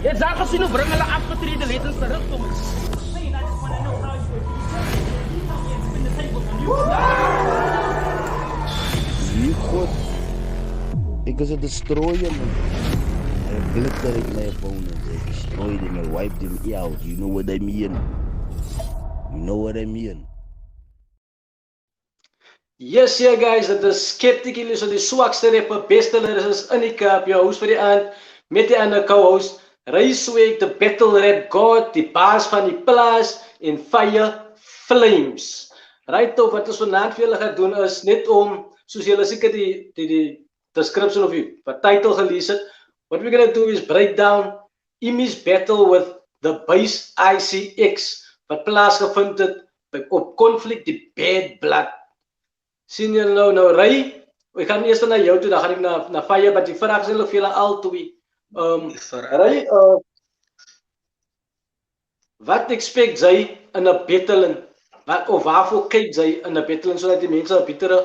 It's daar gezien hoe bring hulle afgetrede legends terug toe. God, ik is een destroyer, man. I obliterate my opponents. I destroy them. I wipe them out. You know what I mean? You know what I mean? Yes, yeah, guys, dat is Skeptick-ill, so die swakste rapper, beste lyricist in die Kaap, jou host vir die aand, met die ander co-host, RAYSWAGG, the battle rap god, die baas van die plaas, en Fire Flames. Right, tof, wat ons vanavond vir julle gaan doen is, net om, soos julle seker die description of die title gelees het, what we're going to do is break down Imie's battle with TheBassICX, wat plaasgevind het op Conflict, die Bad Blood. Sien julle nou Ray? Ek gaan eers na jou toe, dan gaan ek na Fire, maar die vraag is hulle vir julle al twee. Ray, wat expect jy in 'n battling? Of waarvoor kyk jy in 'n battling sodat die mense 'n betere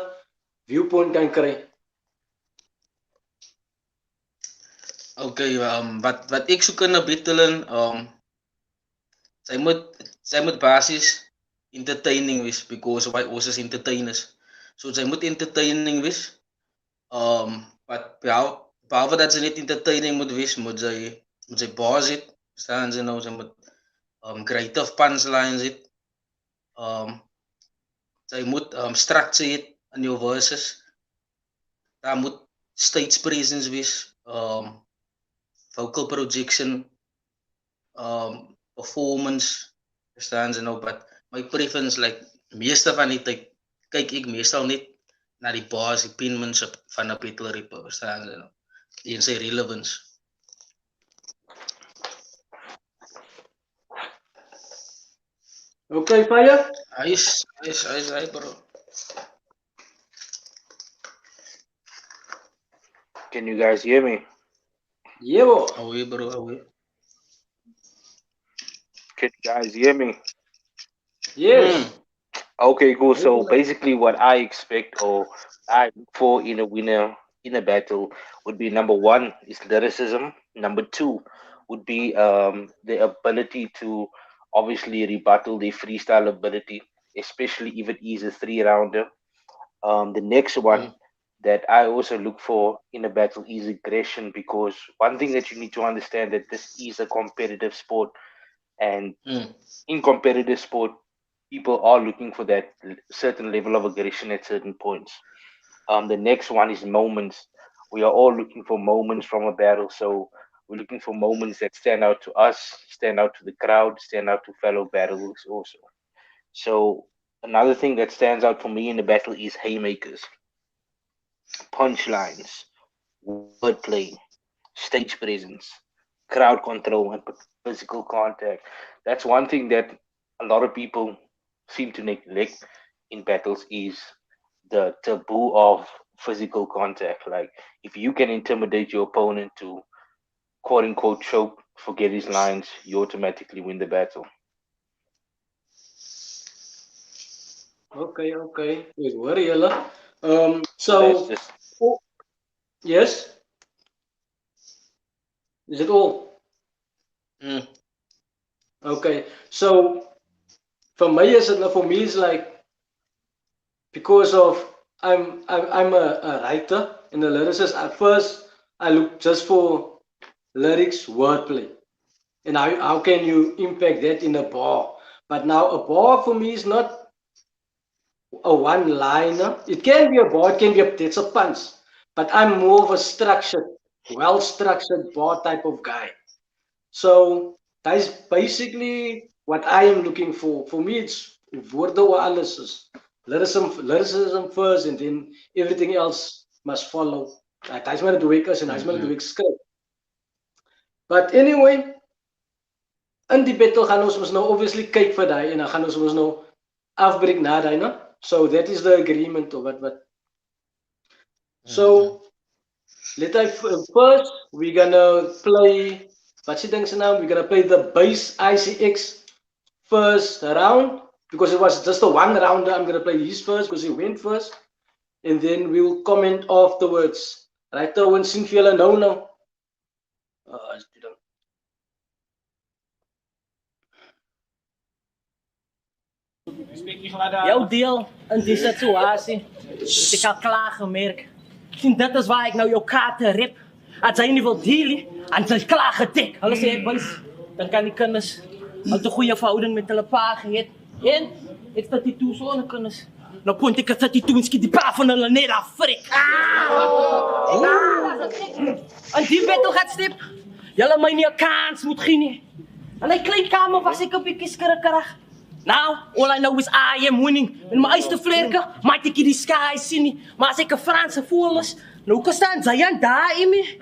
viewpoint kan kry? Okay, wat ek soek in 'n battling, sy moet basies entertaining wees, because ons is entertainers. So sy moet entertaining wees. But behalwe dat sy net entertaining moet wees, moet sy bars het. Verstaan jy nou, sy moet creative punchlines het. Sy moet structure het in jou verses. Daar moet stage presence wees, vocal projection, performance. Verstaan jy nou, but my preference, like, meeste van die tyd kyk ek meestal net na die bars, die penmanship van 'n battle rapper, verstaan jy nou, en sy relevance. Okay, Fire? Hy bro. Can you guys hear me? Yeah, bro. Away, bro, away. Can you guys hear me? Yes. Okay, cool. So basically what I expect or I look for in a winner in a battle would be, number one is lyricism. Number two would be the ability to obviously rebuttal the freestyle ability, especially if it is a 3-rounder. The next one that I also look for in a battle is aggression, because one thing that you need to understand that this is a competitive sport, and in competitive sport, people are looking for that certain level of aggression at certain points. The next one is moments. We are all looking for moments from a battle. So we're looking for moments that stand out to us, stand out to the crowd, stand out to fellow battlers also. So another thing that stands out for me in the battle is haymakers, punchlines, wordplay, stage presence, crowd control, and physical contact. That's one thing that a lot of people seem to neglect in battles, is the taboo of physical contact. Like, if you can intimidate your opponent to quote unquote choke, forget his lines, you automatically win the battle. Okay. Wait, where are you? So just... yes. Is it all? Okay. So for me, it's like, because of I'm a writer and a lyricist. At first, I look just for lyrics, wordplay, and how can you impact that in a bar? But now a bar for me is not a one-liner. It can be a bar, it can be it's a punch, but I'm more of a structured, well-structured bar type of guy. So that's basically what I am looking for. For me, it's woorde oor alles is. Lyricism first, and then everything else must follow. Hy's maar 'n dweekus en hy's maar 'n dweekskryf. But anyway, in die battle gaan ons mos nou obviously kyk vir daai, en dan gaan ons mos nou afbreek na daai, no? So that is the agreement of what. So first we're gonna play, what's the thing's name? We're gonna play the TheBassICX first round, because it was just a one rounder. I'm gonna play his first because he went first, and then we will comment afterwards. Right, so when sien vir julle nou. Jouw deel in die situatie het ik al klaargemerkt. Sien, dit is waar ik nou jou kaarten rip. Als hij niet wil dealen, en ze is klaargetik. Alles zeg boys, dan kan die kinders al een goede verhouding met hulle pa gehad. En ik sta die toe zonder kinders. Nou kon ik het die toe en schiet die pa van hulle net af, frik. En die battle gaat stip. Julle my nie 'n kans moet gee nie. In die klein kamer was ek 'n bietjie skrikkerig. Now, all I know is I am winning. Met my eyes te vlerke, maak ek die sky sien nie. Maar as ek 'n Franse voel is, nou kan staan Zayan daar, Imie.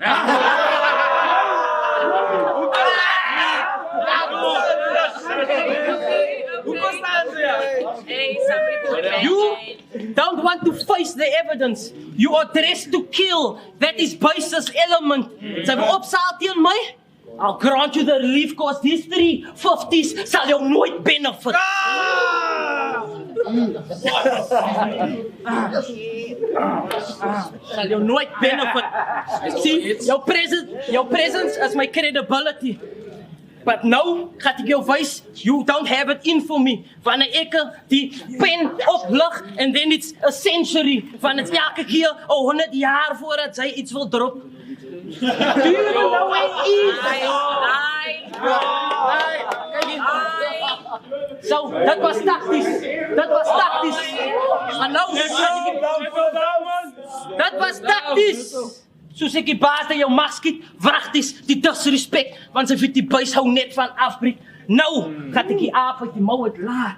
You don't want to face the evidence. You are dressed to kill. That is basis element. Sy wil opsaal teen my. I'll grant you the relief cause these 350s sal jou nooit benefit. Sal jou nooit benefit. See, your presence is my credibility. But now, gaat ik jou wys, you don't have it in for me. Wanneer ik die pen oplig, and then it's a century. Van het elke keer 100 jaar voordat zij iets wil drop. Do you know what it is? Zo, dat was tactisch. Dat was tactisch. Maar nou, dat was tactisch. Soos ek die baas dat jou mag skiet, wacht is die disrespect, want sy weet die buis hou net van afbreek. Nou, gaat ek die aap uit die mouw het laat.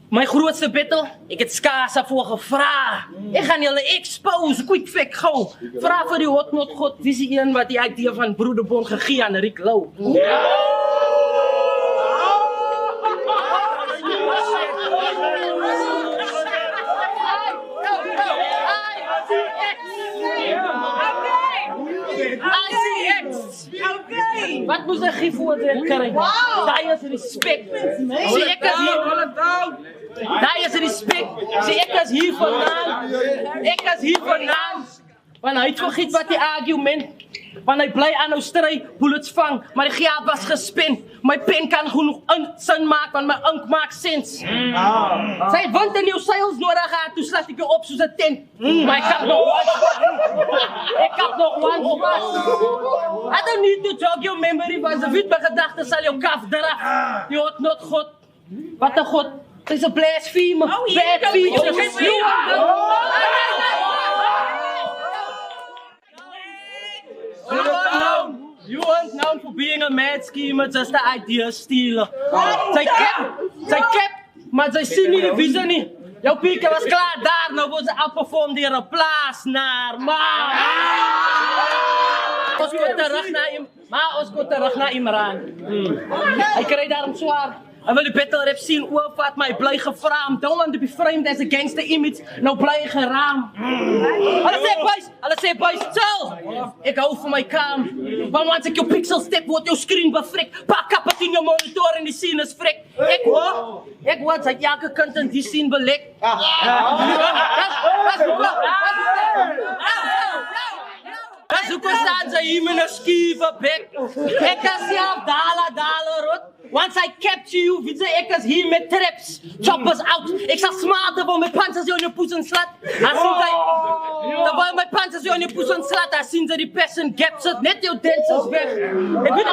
My grootste battle, ek het skaars daarvoor gevra. Ek gaan julle expose, quick fake gauw. Vra vir die hotnot god, wie is die een wat die idee van Broederbond gegee aan Rick Lau? Okay. Wat moes ek gee voor dit kry? Daai is respect. Sê ek is hier. Daai is respect. Sê ek is hier vandaan. Ek is hier vandaan. Want hy het vergeet wat die argument. Want hy bly aan nou stry, bullets vang, maar die geld was gespend. My pen kan genoeg sin maak, want my ink maak sens. Sy het wind in jou seils nodig gehad, toe slaat ek jou op soos 'n tent. Maar ek heb nog one. Ek heb nog one vast. I don't need to jog your memory, want sy weet my gedagte sal jou kaf draf. Die hotnot god. Wat 'n god. Sy's 'n blasphemer. Bad features. You weren't known for being a mad schemer, just an idea stealer. Sy kep, maar sy sien nie die visie nie. Jou pieke was klaar daar, nou word sy outperformed deur 'n plaasnaar, maar ons kon terug na Imran. Hy kry daarom swaar. Hy wil die battle rap sien oorvat, maar hy bly gevraam. Don't want to be framed as a gangster image, nou bly hy geraam. Hulle sê boys, chill. Ek hou van my cam. Want once ek jou pixel step, word jou screen befrik. Pak op het in jou monitor en die scene is frik. Ek hoor, sy het elke kant in die scene belek. Dat is hoekom staan sy hier met 'n skieve bek. Ek kan self dale rot. Once I capture you, weet jy, ek is hier met traps. Choppers out. Ek sal smarter van my pants as jy in jou poes en slat. Terwyl my pants as jy in jou poes en slat, as sien sy die person gaps het, net jou dancers weg. Ek weet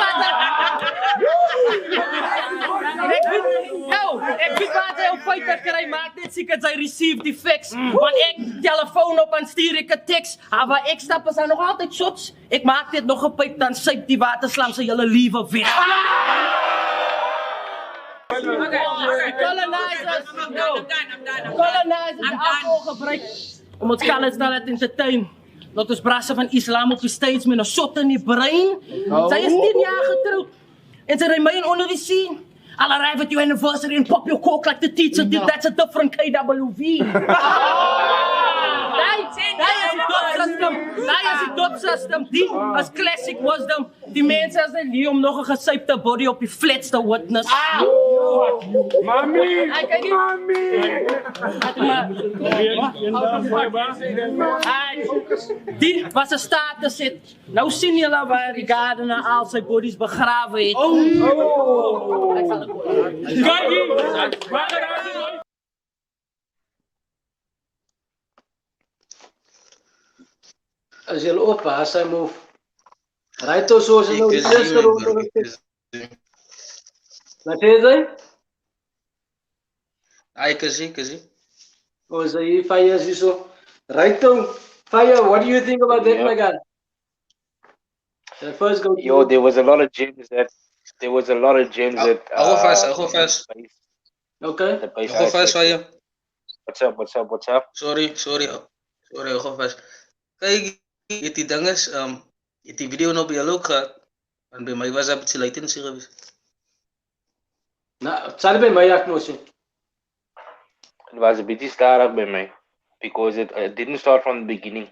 wat hy op fighter kry, maak net seker sy receive die facts. Want ek telefoon op en stuur ek 'n teks. Maar ek stap as hy nog altyd shots. Ek maak dit nog 'n pyp, dan syp die waterslam sy julle liewe weg. Colonizers alcohol gebruik om ons kalenstal te entertain. Dat ons brasse van islam op die stage met 'n shot in die brein. Sy is 10 jaar getrouwd en sy remain onder die scene. I'll arrive at your anniversary and pop your cork like the teacher did. That's a different KWV. Daai is is die dot system, die is classic wisdom. Die mense as die om nog 'n gesypte body op die flatste witness. Mami! Die was 'n staat te sit. Nou sien julle waar die gardener al sy bodies begrawe het. As jy op as hy move. Right ou soos nou die eerste ronde. Wat sê jy? Ek is. Oh, so he fires you so. Right ou, fire. What do you think about that, my guy? The first go. Yo, there was a lot of gems that. I'll go first. Okay. The Go first, fire. What's up? Sorry, I'll go first. Kijk, die ding is, die video nou by jou ook gehad. En by my was dat bietjie latency geweest. Nou, het sal by my ook nou sien. It was a bit starig by my because it didn't start from the beginning.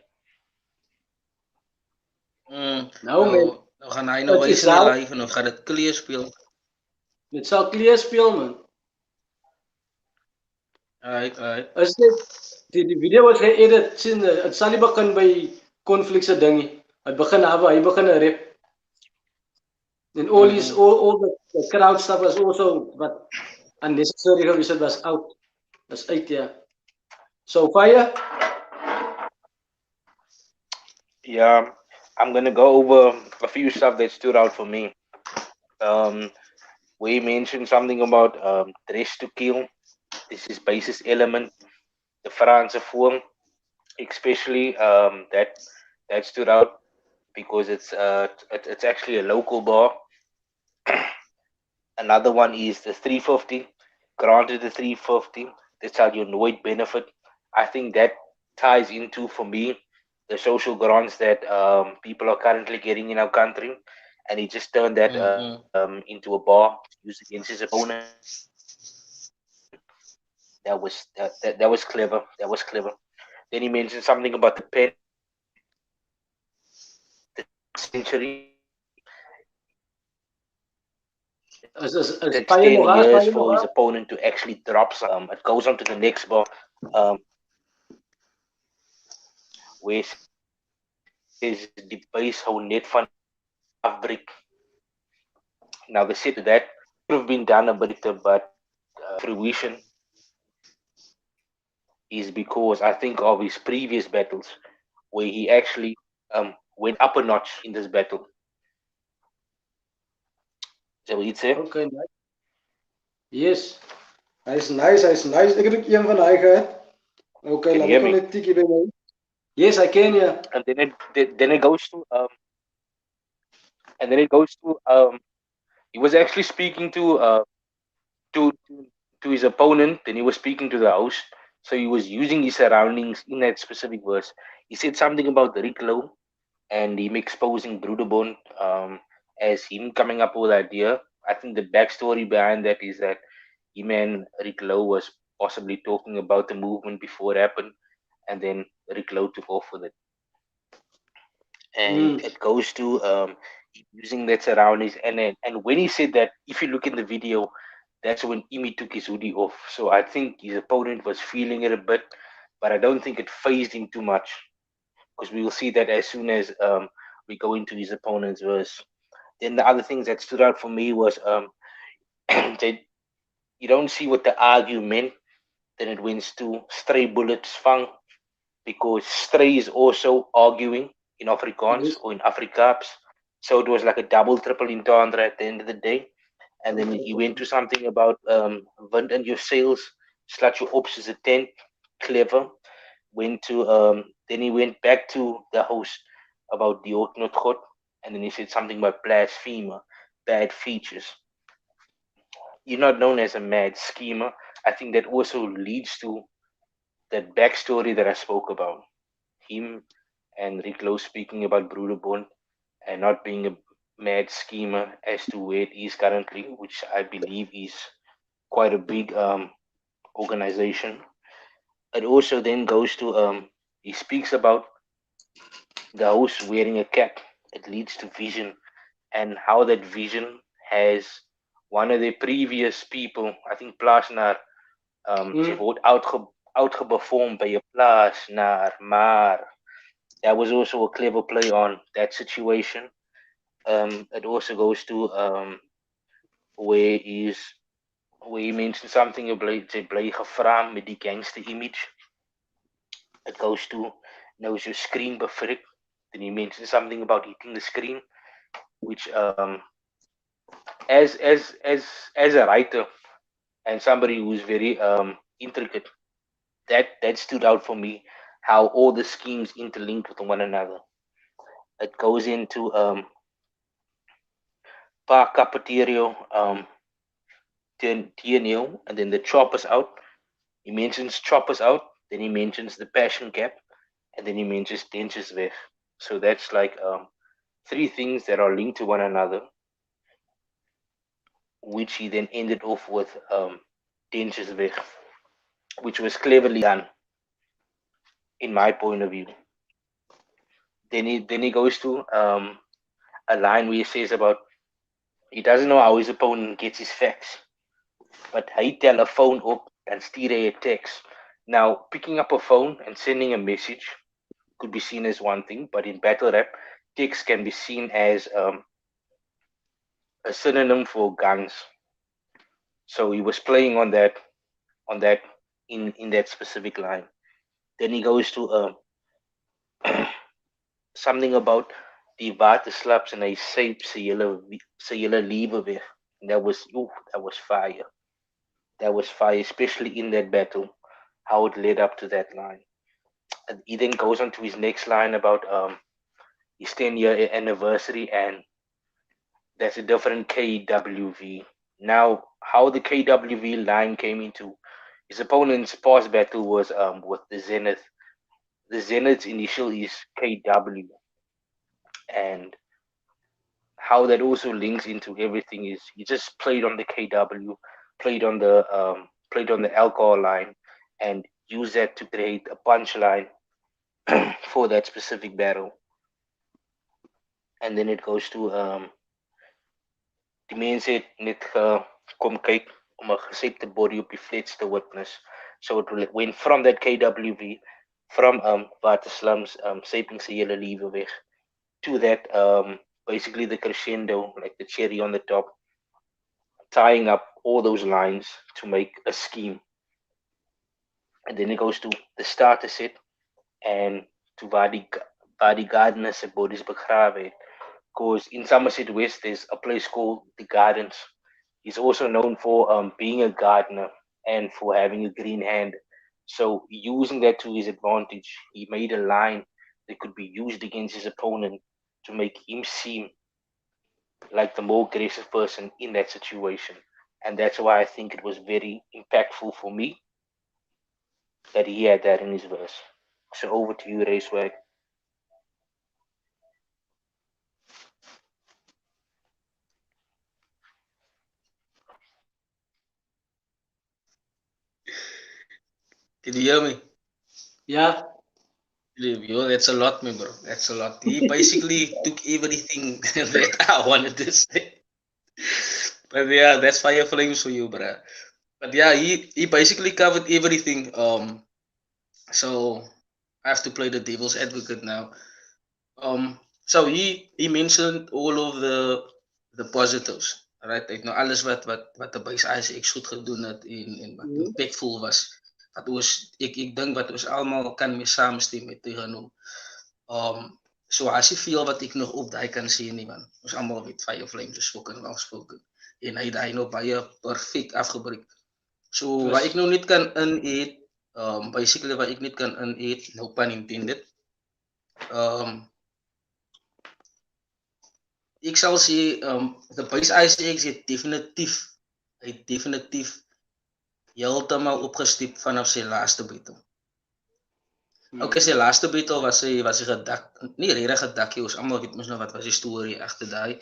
Nou gaan hy nou wys in die live en dan gaan dit clear speel. Dit sal clear speel, man. Alright. As die video was geëdit, sien, het sal nie begin by conflict se ding nie. Hy begin 'n rap. And all the crowd stuff was also what unnecessary geweest, it was out. That's uit, yeah. So fire? Yeah, I'm gonna go over a few stuff that stood out for me. We mentioned something about dress to kill. This is basis element, the Franse form, especially that stood out because it's actually a local bar. Another one is the 350. Granted, the 350, that's how you nooit benefit. I think that ties into, for me, the social grants that people are currently getting in our country, and he just turned that into a bar used against his opponent. That was clever. Then he mentioned something about the pen, the century. It 10 years for his opponent to actually drop some. It goes on to the next bar. Where is the base how net van afbreek. Now they said that could have been done a bit, but fruition is because I think of his previous battles where he actually went up a notch in this battle. Is that what you'd say? Okay, nice. Yes. Hy's nice. Ek het ook een van hy gehad. Okay, laat ek net tikkie by my. Yes, I can, yeah. And then it goes to he was actually speaking to his opponent, and he was speaking to the host. So he was using his surroundings in that specific verse. He said something about Rick Lowe and him exposing Broederbond as him coming up with the idea. I think the backstory behind that is that him and Rick Lowe was possibly talking about the movement before it happened, and then Rick Lowe took off with it. And it goes to using that surroundings, and when he said that, if you look in the video, that's when Imie took his hoodie off. So I think his opponent was feeling it a bit, but I don't think it phased him too much, because we will see that as soon as we go into his opponent's verse. Then the other things that stood out for me was that you don't see what the argument, then it went to stray bullets vang, because stray is also arguing in Afrikaans or in Afrikaans. So it was like a double, triple entendre at the end of the day. And then he went to something about wind in your sails, slat your ops as a tent, clever. Went to then he went back to the host about the not God, and then he said something about blasphemer, bad features. You're not known as a mad schemer. I think that also leads to that backstory that I spoke about. Him and Rick Lowe speaking about Broederbond and not being a mad schemer as to where it is currently, which I believe is quite a big organization. It also then goes to he speaks about the host wearing a cap, it leads to vision, and how that vision has one of the previous people, I think plaas naar, sy word outgeperformed by 'n plaas naar, maar that was also a clever play on that situation. It also goes to where he mentioned something about sy bly gevra met die gangster image. It goes to nou is your screen befrik. Then he mentioned something about hitting the screen, which as a writer and somebody who's very intricate, that stood out for me, how all the schemes interlink with one another. It goes into Pa Capaterio, TNO, and then the choppers out. He mentions choppers out, then he mentions the passion gap, and then he mentions dentures weg. So that's like three things that are linked to one another, which he then ended off with dentures weg, which was cleverly done, in my point of view. Then he goes to a line where he says about he doesn't know how his opponent gets his facts, but he tel 'n phone op and stuur hy 'n text. Now, picking up a phone and sending a message could be seen as one thing, but in battle rap, text can be seen as a synonym for guns. So he was playing on that in that specific line. Then he goes to something about die waterslaps and hy syp sy hele liewe weg. And that was fire. That was fire, especially in that battle, how it led up to that line. And he then goes on to his next line about his 10-year anniversary, and that's a different KWV. Now, how the KWV line came into his opponent's past battle was with the Zenith. The Zenith's initial is KW, and how that also links into everything is he just played on the KW, played on the alcohol line, and used that to create a punchline for that specific battle. And then it goes to die mense het net kom kyk om 'n gesepte body op die flats te witness. So it went from that KWV, from waterslums, saping sy hele liewe weg, to that basically the crescendo, like the cherry on the top, tying up all those lines to make a scheme. And then it goes to the starter set and to waar die gardener se bodies begrawe het. Because in Somerset West there's a place called the Gardens. He's also known for being a gardener and for having a green hand. So using that to his advantage, he made a line that could be used against his opponent to make him seem like the more aggressive person in that situation. And that's why I think it was very impactful for me that he had that in his verse. So over to you, RAYSWAGG. Did you hear me? Yeah. Yo, that's a lot, man, bro. That's a lot. He basically took everything that I wanted to say. But yeah, that's fire flames for you, bro. But yeah, he basically covered everything. So I have to play the devil's advocate now. So he mentioned all of the positives. Right? Ek nou alles wat die TheBassICX goed gedoen het en wat impactful was. Wat ons ek dink wat ons almal kan mee saamstem met die genoem. So as jy veel wat ek nog op daai kan sê nie, man. Ons almal weet fire flames is fucking well spoken. En hy het nou baie perfek afgebreek. So wat ek nou net kan in basically wat ek net kan in no pun intended. Ek sal sê the TheBassICX het definitief heeltemal opgestep vanaf sy laaste battle. Okay, sy laaste battle was hy gedak, nie regtig gedakkie, ons almal weet mos nou wat was die storie agter daai.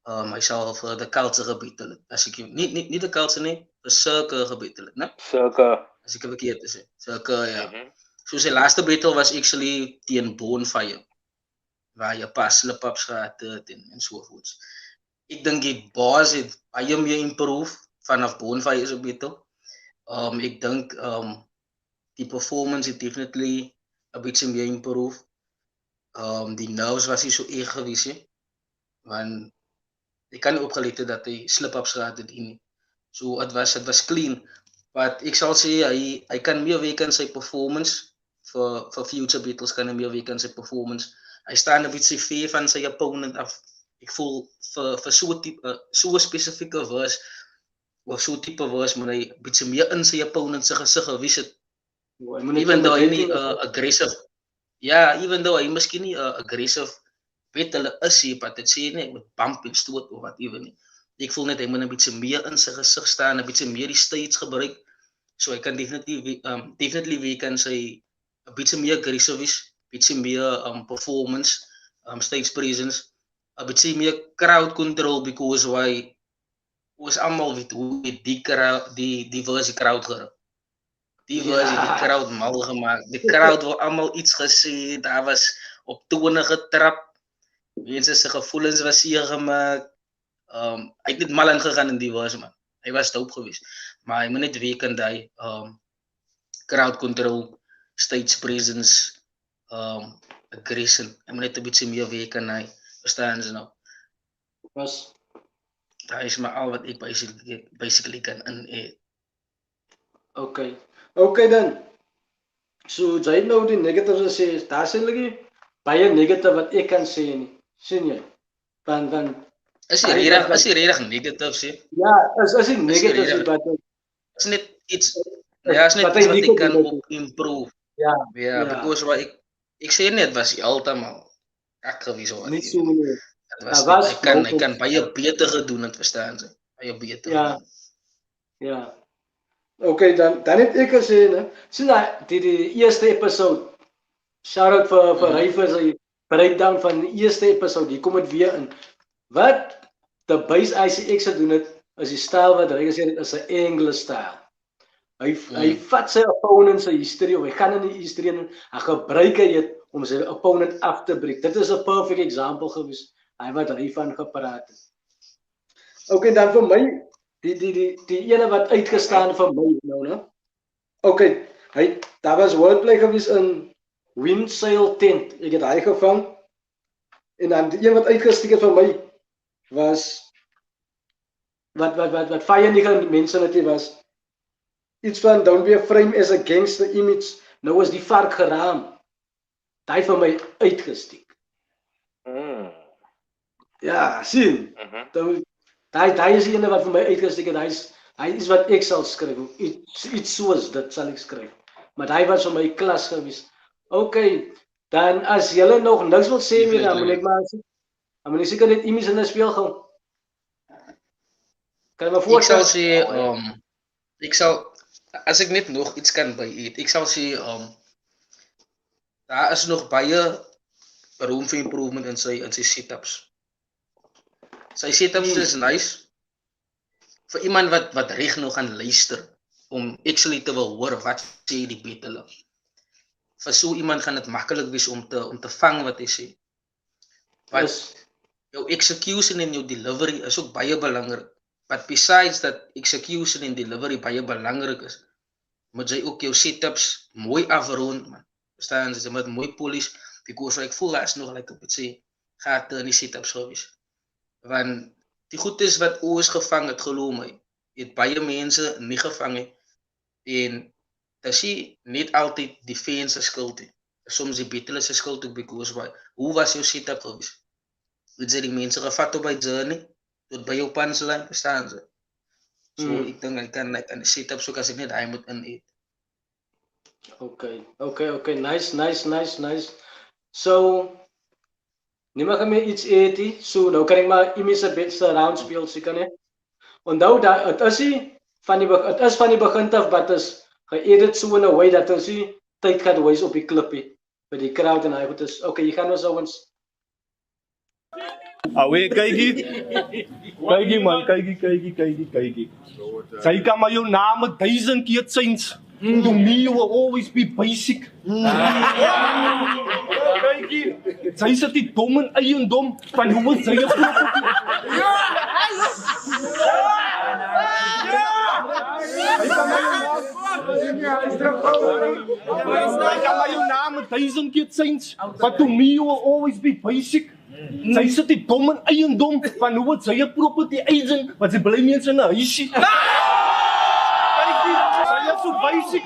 Hy sal vir die culture gebattle het. As ek nie die culture nie, vir Circle gebattle het, né? Circle. As ek verkeerd is. Circle, ja. So sy laaste battle was actually teen Bonfire. waar jy 'n paar slip-ups gehad het en sovoorts. Ek dink die bars het baie meer improve vanaf bonfire is op beter. Ek dink die performance het definitely 'n bietjie meer improve. Die nerves was nie so erg gewees nie, want ek kan nie opgelet het dat hy slip-ups gehad het nie. So het was clean, but ek sal sê hy kan meer werk aan sy performance vir future battles, kan hy meer werk aan sy performance. Hy staan 'n bietjie ver van sy opponent af. Ek voel vir so 'n spesifieke verse of so tipe verse moet hy 'n bietjie meer in sy opponent se gesig gewys het. Even though hy nie aggressive, even though hy miskien nie aggressive battler is nie, but dit sê nie, hy moet bump en stoot of wat even nie. Ek voel net hy moet 'n bietjie meer in sy gesig staan, 'n bietjie meer die stage gebruik, so hy kan definitely werk aan sy 'n bietjie meer aggressive is, bietjie meer performance, stage presence, 'n bietjie meer crowd control, because why ons almal weet hoe die verse crowd geruk. Die verse die crowd mal gemaak. Die crowd wou almal iets gesê, daar was op tone getrap. Mense se gevoelens was seer gemaak. Hy het net mal ingegaan in die verse, man. Hy was dope geweest. Maar hy moet net werk aan daai crowd control, stage presence, aggression. Hy moet net 'n bietjie meer werk aan hy. Verstaan jy nou? Daar is maar al wat ek basically kan in. Okay dan. So jy nou die negatives sê, daar is eintlik baie negatief wat ek kan sê nie. Sien jy? Dan is hy regtig negatief sê? Ja, is hy negatief, but is net iets is net iets wat ek kan ook improve. Ja, because ek sê net was heeltemal ek gewees hoor. Nie so nie. Hy kan baie beter gedoen het, verstaan jy? Baie beter. Ja. Okay, dan het ek gesê, né? Sien die eerste episode. Shout out vir Ray vir sy breakdown van die eerste episode. Hier kom dit weer in. Wat TheBassICX gedoen het, is die styl wat hy gesê het is 'n English style. Hy vat sy opponent se history, of hy gaan in die history en hy gebruik dit om sy opponent af te breek. Dit is 'n perfect example gewees. Hy wat hiervan gepraat het. Okay, dan vir my die ene wat uitgestaan vir my nou, né? Okay, daar was wordplay gewees in Windsail Tent. Ek het hy gevang. En dan die een wat uitgesteek het vir my was wat fire nie mense net was. Iets van don't be afraid as a gangster image. Nou is die vark geraam. Daai vir my uitgesteek. Ja, sien. Daai is die ene wat vir my uitgesteek het. Hy is wat ek sal skryf. Iets soos dit sal ek skryf. Maar daai was vir my klas gewees. Okay, dan as julle nog niks wil sê meer, dan moet ek maar sê. Dan moet ek seker net Imie se speel gou. Kan jy maar voorstel? Ek sal as ek net nog iets kan by ek sal sê daar is nog baie room vir improvement in sy setups. Sy setups is nice vir iemand wat reg nog gaan luister om actually te wil hoor wat sê die battle. Vir so iemand gaan dit maklik wees om te vang wat hy sê. Want jou execution en jou delivery is ook baie belangrik. But besides that execution en delivery baie belangrik is, moet jy ook jou setups mooi afrond, man. Verstaan jy? Jy moet mooi polish, because ek voel daar is nog like 'n bietjie gate in die setups gewees. Want die goed is wat ons gevang het, glo my, het baie mense nie gevang het. En dit is nie altyd die fans se skuld nie. Soms die battle se skuld ook, because hoe was jou setup gewees? Het jy die mense gevat op by journey, tot by jou punchline, verstaan jy? So ek dink ek kan die setup soek as ek net hy moet in eet. Okay, nice. So, nie mag ek meer iets eet, so nou kan ek maar Imie se beste round speel, seker nie. Onthou dat het is van die begin af, wat is geëdit so in 'n way dat ons tyd gaan wys op die klippie by die crowd en hy goed is. Okay, jy gaan ons ouens. Kykie man, kykie. Sy kan maar jou naam 1000 keer change. To me, you will always be basic. Kykie, sy sit die dom en eiendom van hoe sy jou property. Hy kan my jou naam 1000 keer change, but to me, you will always be basic. Sy sit die dom en eiendom van hoe sy jou property agent, wat sy bly mense in 'n huisie. Kykie, sy is so basic.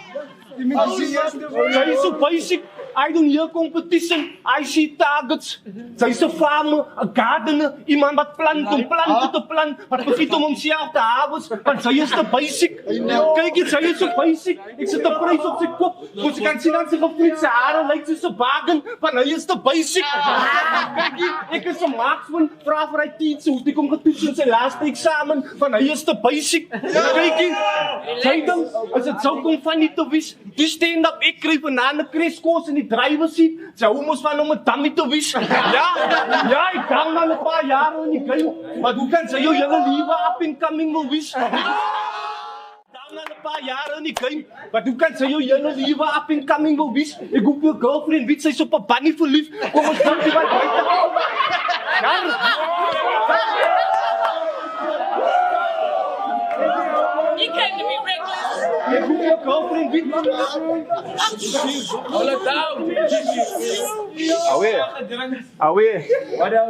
Sy is so basic. I don't hear competition. I see targets. Sy is 'n farmer, 'n gardener, iemand wat plant om plante te plant, wat geniet om homself te harvest, want sy is te basic. Kyk, sy is so basic. Ek sit 'n prys op sy kop, want sy kan sien aan sy gefliet, sy hare lyk soos 'n bargain, want hy is te basic. Kyk, ek is 'n marksman, vra vir hy teacher, hoe ek kom getoets in sy laaste eksamen, want hy is te basic. Kyk, sy dink, as dit sou kom van nie te wees, die stand-up, ek kry vanaand 'n crashcourse in die driver seat, sy hou mos van om 'n dummy te wees. Ja, ek hang al 'n paar jare in die game, maar hoe kan sy jou hele lewe up and coming wil wees? Dan al 'n paar jare in die game, maar hoe kan sy jou hele lewe up and coming wil wees? Ek hoop jou girlfriend weet sy's op 'n bunny verlief, kom ons dink die wat buite. You came to be reckless. Ek hoop jou girlfriend weet Hold it down. Awe.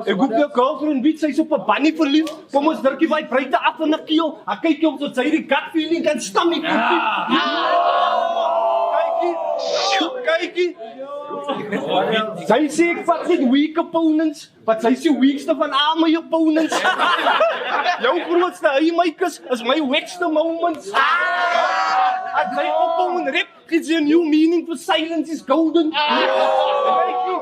Ek hoop jou girlfriend weet sy's op 'n bunny verlief, kom ons druk die wat buite af in 'n keel. Hy kyk jou tot sy die gut feeling kan stammy. Kykie. Sy sê ek vat net weak opponents, wat sy sê weakste van al my opponents. Jou grootste haymakers is my weakste moments. As sy ophou en rap, gives you a new meaning for silence is golden. Kykie,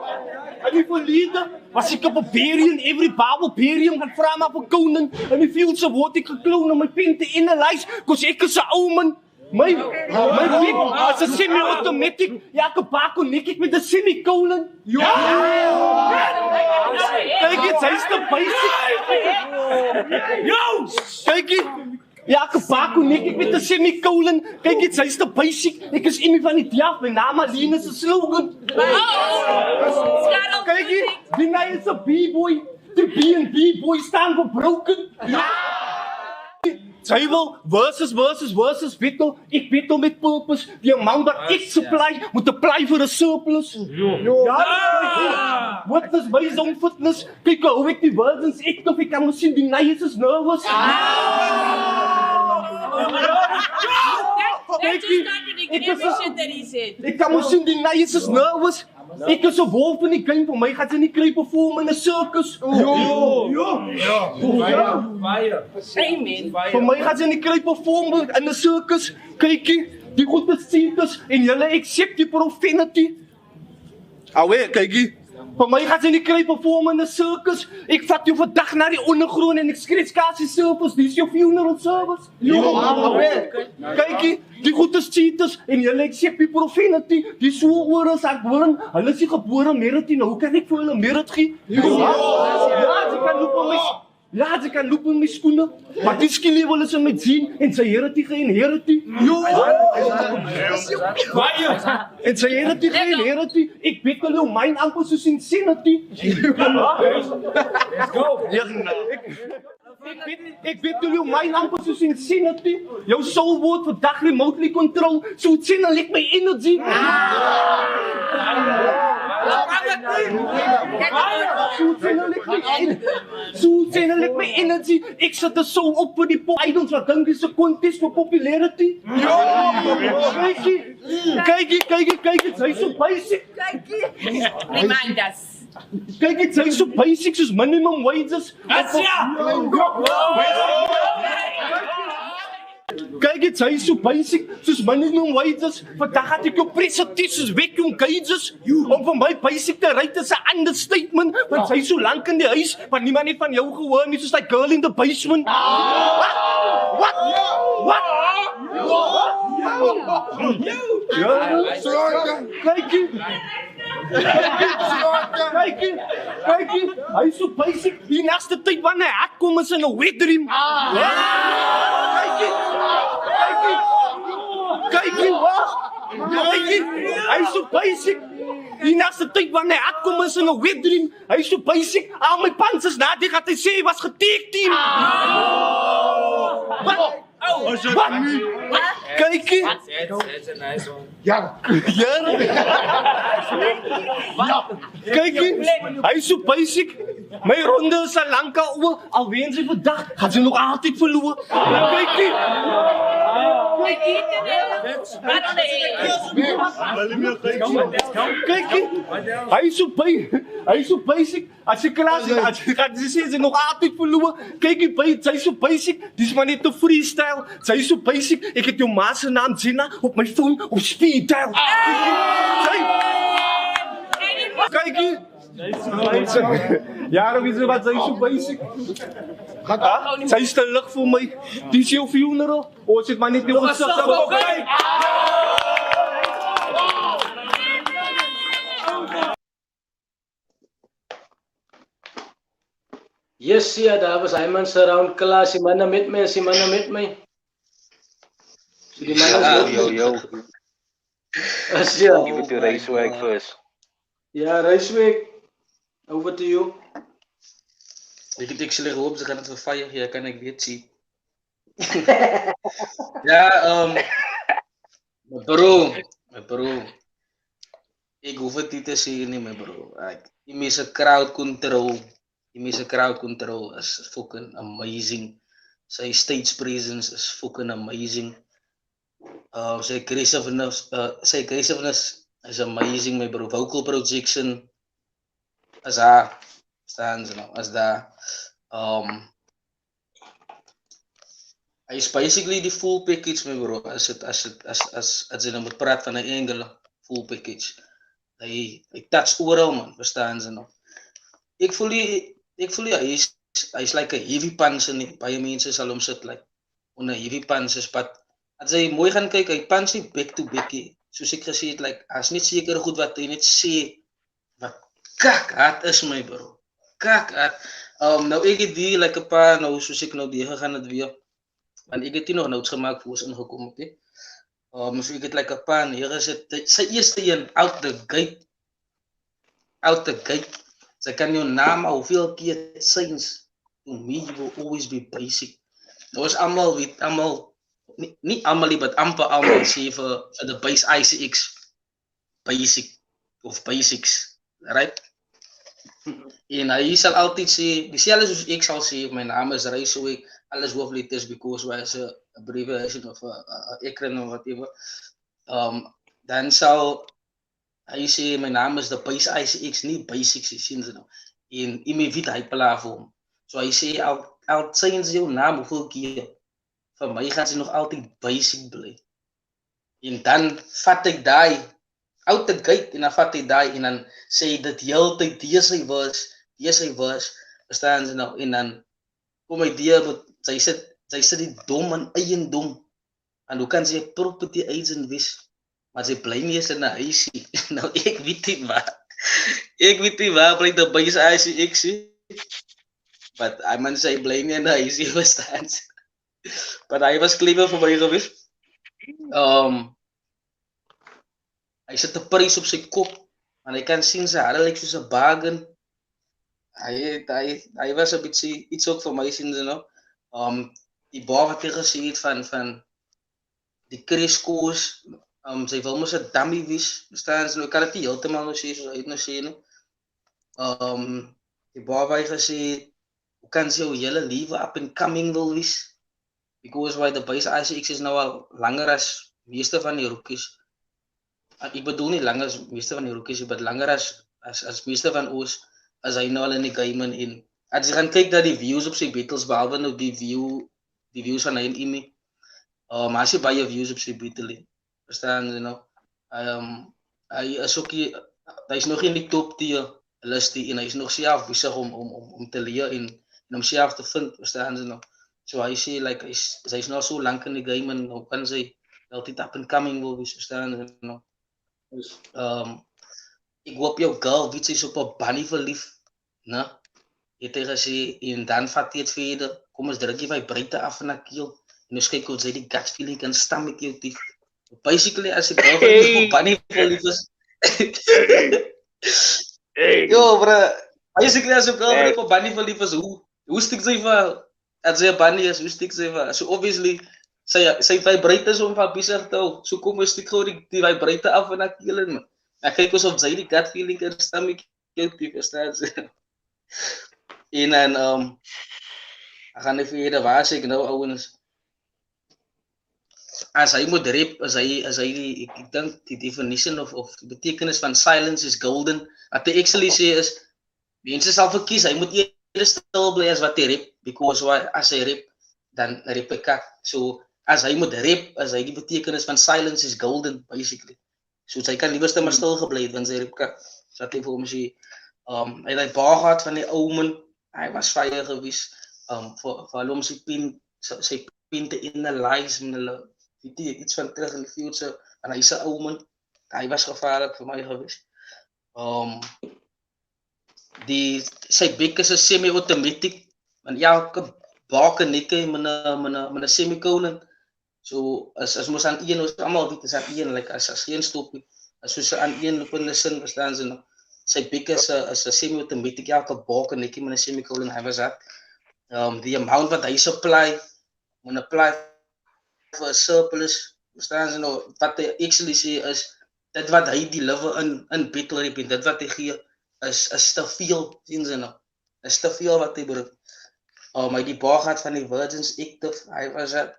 en die verlede was ek op 'n berry en every barbarian gaan vra maar vir koning. En die fields of word ek gekloon om my pen te analyse, cause ek is 'n ou man. My pick as 'n semi-automatic, elke paar konnek ek met 'n semicolon. Kyk dit, sy's te basic. Kyk, elke paar konnek ek met 'n semicolon. Kyk dit, sy's te basic. Ek is Imie Vanie Delf, my naam Aline is 'n slogan. Kyk dit, die naam is 'n B-boy. Die B&B boy staan vir broken. Sy wil versus battle. Ek battle met purpose. Die amount dat ek supply moet apply vir 'n surplus. Wat is my zone fitness? Kyk hoe ek die versions ek of ek kan mos sien die nice is nervous. That just contradicted every shit that he said. Ek kan mos sien die nice is nervous. Ek is 'n wolf in die game, vir my gaan sy nie kry perform in 'n circus. Amen. Vir my gaan sy nie kry perform in 'n circus. Kykie, die goeie seekers en julle accept die profanity. Awe, kykie. Vir my gaan sy nie kry perform in 'n circus. Ek vat jou vandag na die ondergrond en ek skryf skasie surfers, dis jou funeral service. Kykie, die goeie cheaters en julle accept die profanity. Die swoorders ek hoor, hulle is nie gebore merit nie. Hoe kan ek vir hulle merit gee? Ja, sy kan loop in my skoene, maar die skill level is in my gene en sy heritage geinheritie. En sy heritage geinheritie. Ek weet jou myn amper soos insanity. Let's go. Ek weet jou myn amper soos insanity. Jou soul word vandag remotely control, so channel ek my energy. So channel ek my energy. Ek sit er so op vir die pop-idols wat dink is 'n contest vir popularity. Kykie, sy so basic. Remind us. Kyk, sy so basic soos minimum wages. Kyk, sy so basic soos minimum wages. Vandag het ek jou presentasies soos vacuum cages. Om vir my basic te ry is 'n understatement, want sy so lank in die huis, maar niemand het van jou gehoor nie, soos die girl in the basement. What? Kykie, hy so basic, die naaste tyd wanneer hy hard kom is in 'n wet dream. Kyk hier, wag. Kyk hier. Hy is so basic. Die naaste tyd wanneer hy uitkom is in 'n wet dream. Hy is so basic. Al my pants is na, dit gaat hy sê hy was getake team. Wat? Wat? Kyk hier. That's a nice one. Ja. Kyk hier. Hy is so basic. My ronde is al lank al oor. Al wen sy vandag, gaan sy nog altyd verloor. Kyk hier. Kyk hier. Hy is so basic. As jy klaar is, as jy gaan sê sy nog altyd verloor. Kyk hier, sy is so basic. Dis maar net 'n freestyle. Sy is so basic. Ek het jou ma se naam Gina op my phone op speed dial. Kyk hier. Ja, wie is wat sy is so basic. Sy is te lig vir my. Dis jou funeral. Ons het maar net jou gesig. Yes, ja, daar was Hyman surround class. Die manne met my, die manne met my. So die manne Yo. ja. Give it to RAYSWAGG first. Ja, RAYSWAGG. Over to you. Ik het actually gehoopt ze gaan het verfire, ja, kan ik dit zien. Ja, mijn bro. Ik hoef het niet te zeggen, niet, mijn bro. Die mensen crowd control is fucking amazing. Zijn stage presence is fucking amazing. Zijn aggressiveness is amazing, mijn bro. Vocal projection is daar. Staan ze nou, as daar. Hij is basically the full package, my bro. Als je dan moet praten van een enkele full package. Hij touch overal, man. Verstaan ze nou. Ik voel hij is like a heavy punch en baie mense sal hom sit like onder heavy punches, but as jy mooi gaan kyk, hy punch nie back to back nie. Soos ek gesê het, like as net seker goed wat hy net sê wat kak hard is, my bro. Kak hard. Nou ek het die like 'n paar nou soos ek nou die gegaan het weer. Want ek het nie nog notes gemaak voor ons ingekom het nie. So ek het like 'n paar hier gesit. Sy eerste een out the gate. Sy kan jou naam al hoeveel keer signs. To me, you will always be basic. Nou is allemaal, niet allemaal, but amper allemaal sê vir the TheBassICX. Basic, of basics, right? En hy sal altyd sê, dieselfde soos ek sal sê, my naam is RAYSWAGG, alles hoofletters because hy is 'n abbreviation of 'n acronym of whatever. Dan sal hy sê my naam is TheBassICX, nie basics, sien ze nou. En Imie Vanie hy pla vir hom. So hy sê al sê jou naam hoeveel keer, vir my gaan sy nog altyd basic bly. En dan vat ek daai out the gate en dan vat hy daai en dan sê hy dit heeltyd deze was, verstaan ze nou, en dan kom hy die, sy sit die dom en eiendom, en hoe kan sy property agent wees, maar sy bly nie eens in 'n huisie. Nou ek weet nie waar bly die TheBassICX, but hy man sy bly nie in 'n huisie, verstaan ze. But hy was clever vir my gewees. Hy sit 'n prys op sy kop, en hy kan sien sy hare lyk soos 'n bargain. Hy was 'n bietjie iets ook vir my sien ze nou. Die baar wat hy gesê het van die kreskoos, sy wil mos 'n dummy wees, verstaan ze nou, ek kan dit nie heeltemal nou sê soos hy het nou sê nie. Die baar wat hy gesê het, hoe kan sy jou hele lewe up and coming wil wees? Because why the TheBassICX is nou al langer as meeste van die rookies. Ek bedoel nie langer as meeste van die rookies, maar langer as meeste van ons, as hy nou al in die game en as jy gaan kyk dat die views op sy battles, behalwe nou die views van hy en Imie, maar as jy baie views op sy battle, verstaan jy nou, hy is ook hy is nog in die top tier listie en hy is nog self besig om te leer en homself te vind, verstaan jy nou. So hy sê, like, hy is nou so lank in die game en nou kan sy altyd up and coming wil wees, verstaan jy nou. Dus, ek hoop jou girl weet sy is op 'n bunny verlief, né? Het hy gesê, en dan vat hy het verder, kom ons druk die vibrator af na keel, en ons kyk hoe sy die gut feeling kan stam met jou teeth. Basically, as ek girlfriend op Bunny verlief is. Yo, bro. Basically, as ek girlfriend op Bunny verlief is, hoe stik sy vir as sy 'n Bunny is, hoe stik sy vir? So obviously, sy vibrators om van besig te hou. So kom ons stik gou die vibrator af en ek keel in. Ek kyk of sy die gut feeling in stomach guilty verstaan sy. En dan ek gaan nie vir julle waar sê ek nou ouens. As hy moet rap, as hy ek dink die definition of die betekenis van silence is golden. Wat hy actually sê is mense sal verkies hy moet eers stil bly as wat hy rap, because as hy rap dan rap hy kak. So as hy moet rap, as hy die betekenis van silence is golden basically. So hy kan liewerste maar stil gebly het want sy rap kak. So dat hy vir hom sê hy het baie gehad van die ou man. Hy was veilig gewees vir hom sy pinte in the lies met hulle iets van terug in die future en hy's 'n ou man. Hy was gevaarlik vir my gewees. Sy bek is 'n semi-automatic want elke bakenetjie met 'n semicolon. So as mos aan een ons almal weet is aan een like as geen stop nie. As soos aan een lopende sin verstaan jy nou. Sy bek is 'n semi-automatic elke bakenetjie met 'n semicolon. Hy was dat die amount wat hy supply moet apply vir 'n surplus. Verstaan jy nou wat hy actually sê is dit wat hy deliver in battle rap en dit wat hy gee is te veel, sien jy nou. Is te veel wat hy bring. Hy die baag gehad van die Virgins active. Hy was dat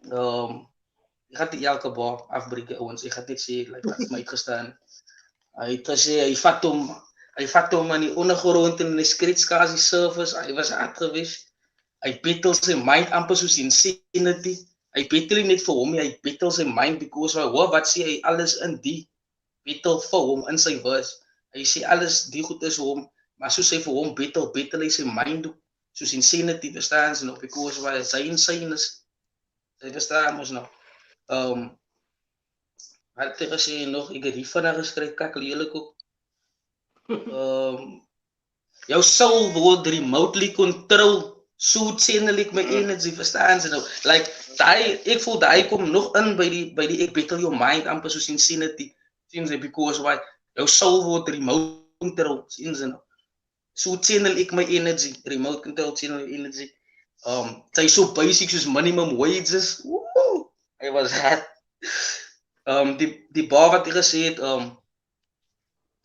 ek gaan die elke baag afbreek ouens. Ek gaan net sê like wat my uitgestaan. Hy het gesê hy vat hom aan die ondergrond en in die skretskasie surface. Hy was hard gewees. Hy battle sy mind amper soos insanity. Hy battle net vir hom, hy battle sy mind because wat sê hy alles in die battle vir hom in sy verse. Hy sê alles die goed is vir hom, maar soos hy vir hom battle hy sy mind ook, soos insanity, verstaan jy nou, because sy insane is. Jy verstaan mos nou. Wat ek gesê nog, ek het die vinnig geskryf, kak lelik ook. Jou soul word remotely control. So channel my energy, verstaan jy nou? Like, ek voel dat hy kom nog in by die ek battle your mind, amper soos insanity. Sien jy, because jou soul word remote control, sien jy nou? So channel ek my energy, remote control channel energy. Sy so basic soos minimum wages. Woo! Hy was hard. Die bar wat hy gesê het,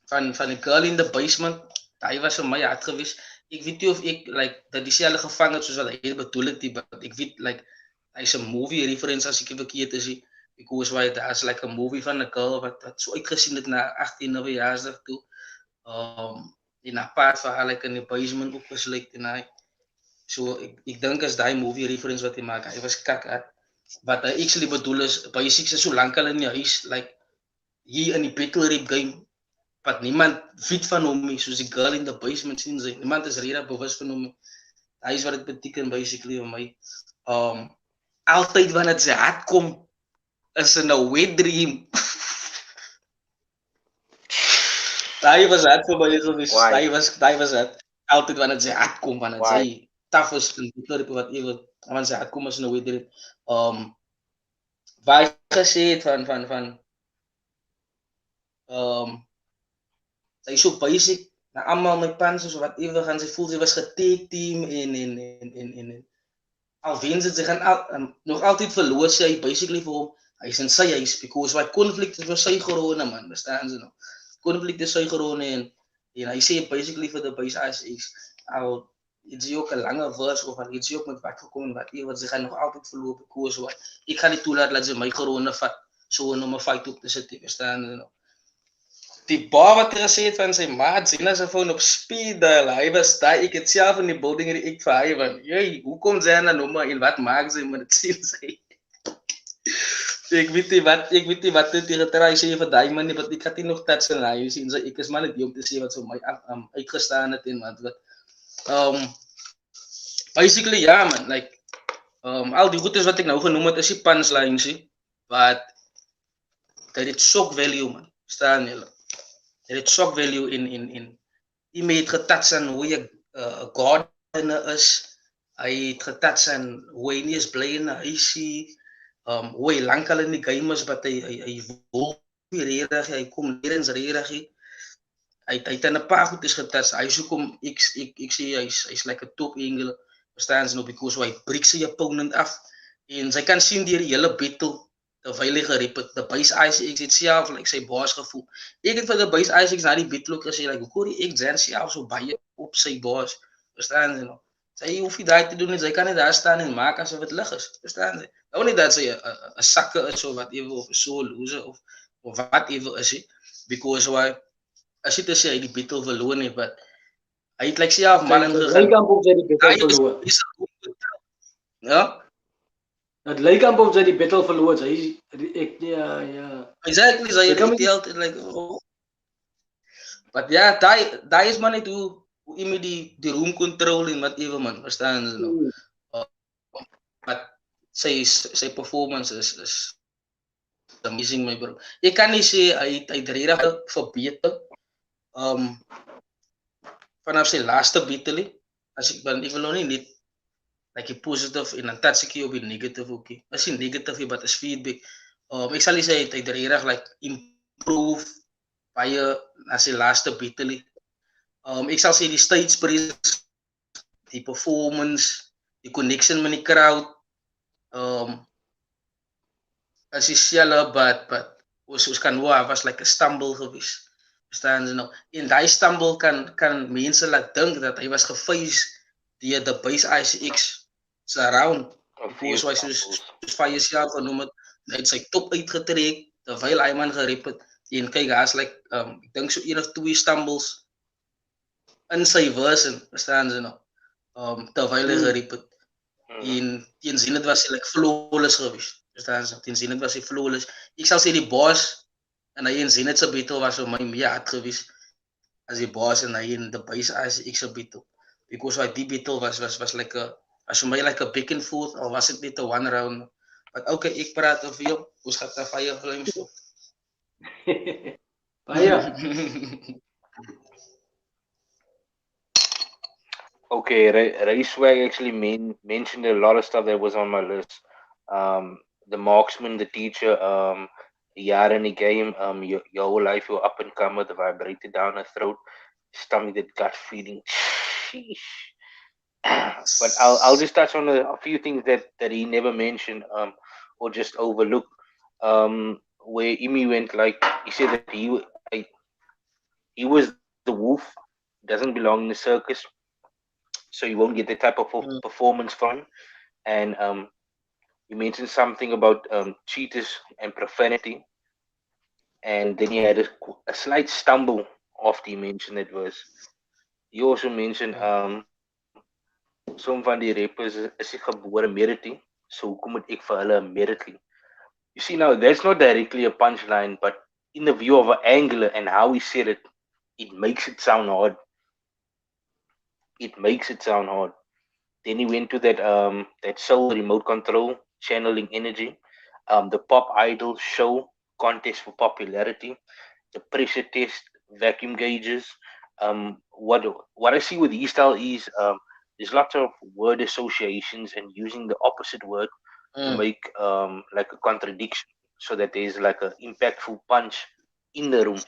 van die girl in the basement, hy was vir my hard gewees. Ek weet nie of ek like dat dieselfde gevang het soos wat hy bedoel het, ek weet like hy's 'n movie reference as ek verkeerd is, because daar's like 'n movie van 'n girl wat so uitgesien het na 18 verjaarsdag toe. En apart van haar like in die basement ook gesluit en hy. So ek dink as daai movie reference wat hy maak, hy was kak at. Wat hy actually bedoel is, basics is so lank al in die huis, like hier in die battle rap game, wat niemand weet van hom nie, soos die girl in the basement sien sy, niemand is rede bewus van hom nie. Hy is wat het beteken basically vir my. Altyd wanneer sy hart kom, is in 'n wet dream. Hy was hard vir my, hy was hard. Altyd wanneer sy hart kom, wanneer sy tough is, en wat even, wanneer sy hart kom is in 'n wet dream. Waar hy gesê het van sy so basic, na allemaal my pants of wat even gaan sy voel, sy was getake team en alweens het sy gaan nog altyd verloos sy basically vir hom, hy is in sy huis, because wat conflict is vir sy gerone man, bestaan sy nou, conflict is sy gerone en hy sê basically vir TheBassICX, al het sy ook 'n lange verse of al het sy ook met wat gekom en wat even, sy gaan nog altyd verloop, because wat, ek gaan nie toelaat dat sy my gerone vat, so om 'n fight op te sit, bestaan sy nou. Die bar wat hy gesê het van sy maat, sien as hy phone op speed dial, hy was daar, ek het self in die building en ek vir hy van, jy, hoekom sy aan 'n nommer en wat maak sy, maar het sien sy. Ek weet nie wat dit tegen try sê vir die man nie, want ek het nie nog touch in hy, sien sy, ek is maar net die om te sê wat so my uitgestaan het en wat. Basically, ja man, like, al die goedes wat ek nou genoem het, is die punchlines, but, dat het shock value man, verstaan julle. Dit het shock value in Imie het getats aan hoe jy gardener is, hy het getats aan hoe hy nie is bly in 'n huisie, hoe hy lank al in die game is, wat hy wil regtig, hy kom nêrens regtig. Hy het aan 'n paar goed is getas. Hy soek hom ek sê hy's like 'n top angle. Verstaan jy nou, because hy breek sy opponent af en sy kan sien deur die hele battle terwyl hy gerep het. TheBassICX het self like sy baas gevoel. Ek het vir TheBassICX na die battle ook gesê like hoekom die ek Jan self so baie op sy baas. Verstaan jy nou? Sy hoef nie daai te doen nie, sy kan net daar staan en maak asof dit lig is. Verstaan jy? Nou nie dat sy 'n sakke is of whatever of so loser of whatever is hy, because why as jy te sê hy die battle verloor nie, but hy het like self man in gegaan. Lyk amper of sy die battle verloor. Ja? Het lyk amper of sy die battle verloor. Hy ek ja. Exactly, sy het geteld en like but ja, daai is maar net hoe Imie die room control en whatever man, verstaan jy nou? But sy performance is amazing my bro. Ek kan nie sê hy regtig verbeter. Vanaf sy laaste battle, as ek wil nou nie net like positive en dan touch ek op die negative ookie. As die negative but as feedback. Ek sal nie sê hy regtig like improve baie as sy laaste battle. Ek sal sê die stage presence, die performance, die connection met die crowd, as hy self, but ons kan hoor, was like 'n stumble gewees. Verstaan jy nou? En daai stumble kan mense laat dink dat hy was gefeis deur TheBassICX se round. Because hy soos vir jouself genoem het, hy het sy top uitgetrek terwyl hy man gerep het. En kyk, daar's like ek dink so 1 of 2 stumbles in sy verse, verstaan jy nou? Terwyl hy gerep het. En teen Zenith was hy like flawless gewees. Verstaan jy? Teen Zenith was hy flawless. Ek sal sê die boss en hy en Zenith se battle was vir my meer hard gewees as die boss en hy en TheBassICX se battle. Because die battle was like as vir my like a back and forth, or was it net 'n one round? But okay, ek praat over jou. Ons gaan daar baie flames toe. Baie. Okay, RAYSWAGG actually mentioned a lot of stuff that was on my list. The marksman, the teacher, jaar in the game, your whole life, you're up and comer, the vibrator down the throat, stomach, that gut feeling. Sheesh. But I'll just touch on a few things that he never mentioned, or just overlooked. Where Imie went, like he said that he was the wolf, doesn't belong in the circus, so you won't get the type of performance from. And you mentioned something about cheaters and profanity, and then he had a slight stumble after he mentioned that verse. He also mentioned some van die rappers is gebore immediately, so hoekom moet ek vir hulle immediately? You see, now that's not directly a punchline, but in the view of an angler and how he said it, it makes it sound hard. It makes it sound hard. Then he went to that soul remote control, channeling energy, the pop idol show contest for popularity, the pressure test, vacuum gauges. What I see with his style is there's lots of word associations and using the opposite word to make like a contradiction, so that there's like an impactful punch in the room,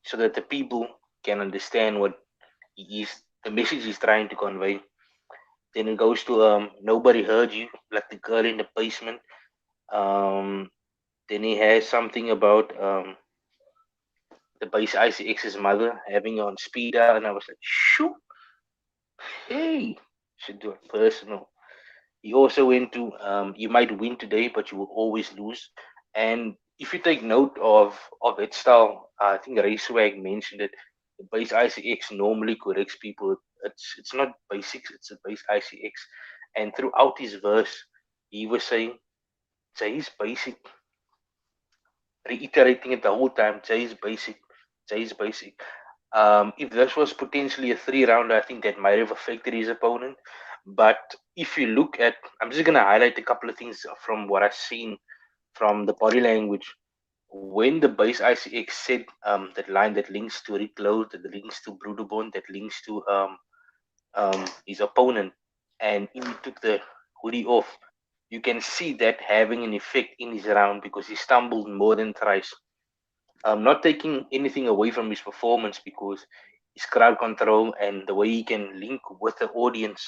so that the people can understand what the message he's trying to convey. Then it goes to nobody heard you, like the girl in the basement. Then he has something about TheBassICX's mother having on speed dial, and I was like, shoot, hey, should do it personal. He also went to you might win today, but you will always lose. And if you take note of its style, I think RAYSWAGG mentioned it. TheBassICX normally corrects people. It's not basics, it's a TheBassICX. And throughout his verse, he was saying, Jay's basic, reiterating it the whole time. Jay's basic, Jay's basic. If this was potentially a 3-rounder, I think that might have affected his opponent. But if you look at, I'm just gonna highlight a couple of things from what I've seen from the body language. When TheBassICX said that line that links to Rick Lowe, that links to Broederbond, that links to his opponent, and he took the hoodie off, you can see that having an effect in his round because he stumbled more than thrice. Not taking anything away from his performance because his crowd control and the way he can link with the audience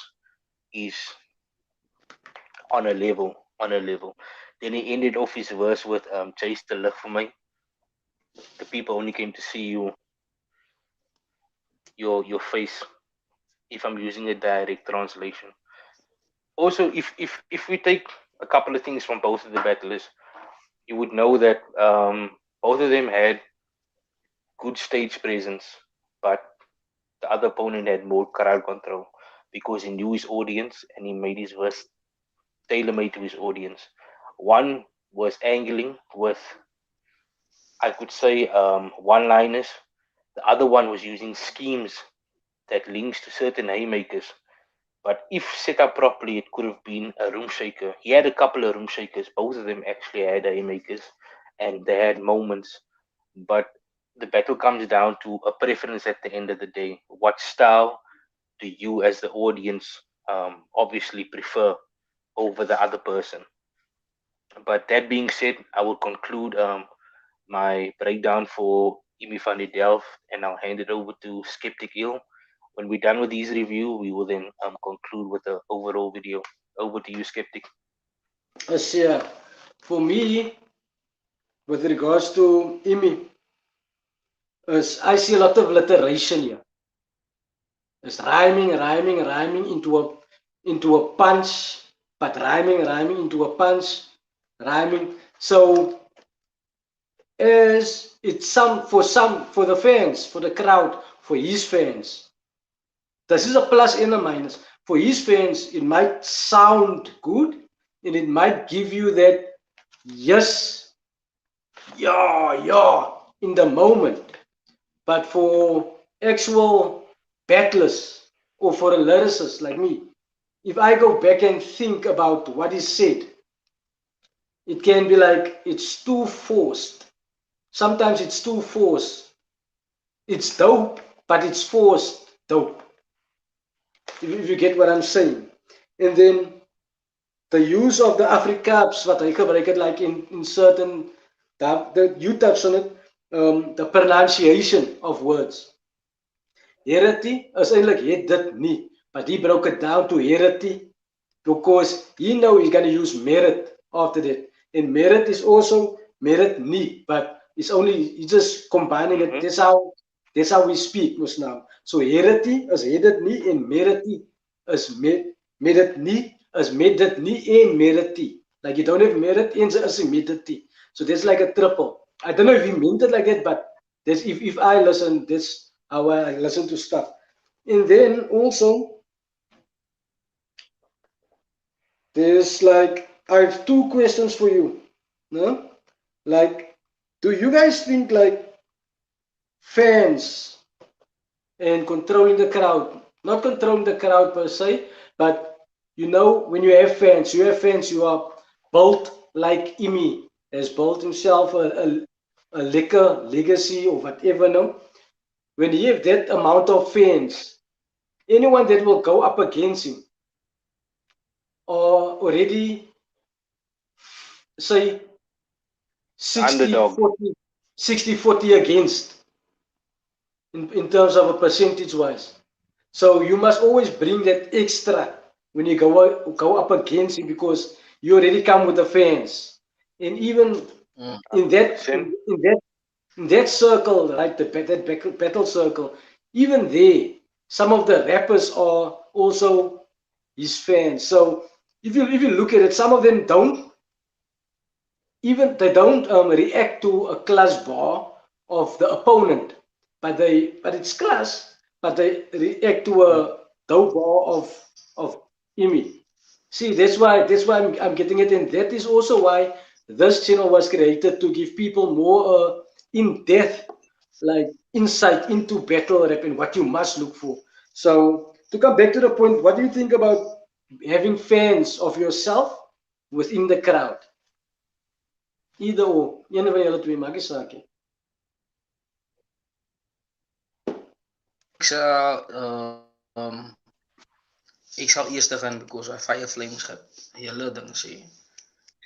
is on a level. Then he ended off his verse with Chase the Love for me. The people only came to see your face, if I'm using a direct translation. Also, if we take a couple of things from both of the battlers, you would know that both of them had good stage presence, but the other opponent had more crowd control because he knew his audience and he made his verse tailor-made to his audience. One was angling with, I could say, one-liners. The other one was using schemes that links to certain haymakers. But if set up properly, it could have been a room shaker. He had a couple of room shakers. Both of them actually had haymakers, and they had moments. But the battle comes down to a preference at the end of the day. What style do you, as the audience, obviously prefer over the other person? But that being said, I will conclude my breakdown for Imie Vanie Delf, and I'll hand it over to Skeptick-ill. When we're done with these review, we will then conclude with the overall video. Over to you, Skeptic. Yeah, for me, with regards to Imie, I see a lot of alliteration here. It's rhyming into a punch, but rhyming into a punch, rhyming. So as it's for the fans, for the crowd, for his fans, this is a plus and a minus. For his fans, it might sound good and it might give you that yes, yeah in the moment. But for actual battlers or for a lyricist like me, if I go back and think about what is said, it can be like it's too forced. Sometimes it's too forced. It's dope, but it's forced dope. If you get what I'm saying. And then the use of the Afrikaans, what I gebruik it like in certain, you touched on it, the pronunciation of words. Herity is eintlik het dit nie, but he broke it down to herity because he know he's going to use merit after that. And merit is also merit nie, but it's only, he's just combining it. That's how we speak most now. So herity is het dit nie en merity is met dit nie, is met dit nie en merity. Like you don't have merit and is merity. So that's like a triple. I don't know if he meant it like that, but that's if I listen, that's how I listen to stuff. And then also there's like, I have two questions for you. No? Like, do you guys think like fans and controlling the crowd, not controlling the crowd per se, but you know, when you have fans, you are built like Imie has built himself a liquor legacy or whatever, no? When you have that amount of fans, anyone that will go up against him or already say 60-40 against in terms of a percentage wise. So you must always bring that extra when you go up against him because you already come with the fans. And even in that circle, right, that battle circle, even there, some of the rappers are also his fans. So if you look at it, some of them don't react to a class bar of the opponent, but it's class, but they react to a dope bar of Imie. See, that's why I'm getting it, and that is also why this channel was created, to give people more in-depth like insight into battle rap and what you must look for. So to come back to the point, what do you think about having fans of yourself within the crowd? Either or, een van julle twee, maak nie saak nie. ek sal eers gaan because I fire flames gaan hele ding sê.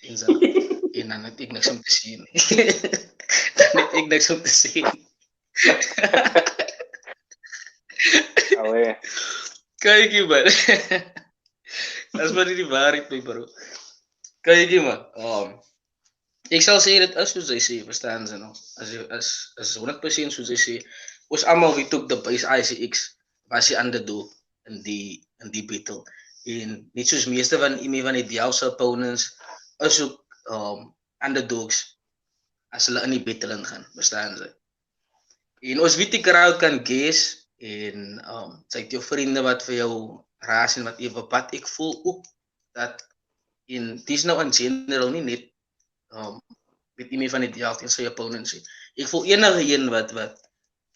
En dan het ek niks om te sê nie. Dan het ek niks om te sê nie. Alweer. Kyk jy man. Dis maar nie die waarheid my bro. Kyk jy man. Ek sal sê dit is soos hy sê, verstaan jy nou? As 100% soos hy sê, ons almal wie took the BassICX was die underdog in die battle. En net soos meeste van Imie Vanie Delf se opponents is ook underdogs as hulle in die battle ingaan, verstaan jy? En ons weet die crowd kan guess en sy het jou vriende wat vir jou raas en wat ewe pad. Ek voel ook dat en dis nou in general nie net met Imie Vanie Delf en sy opponents nie. Ek voel enige een wat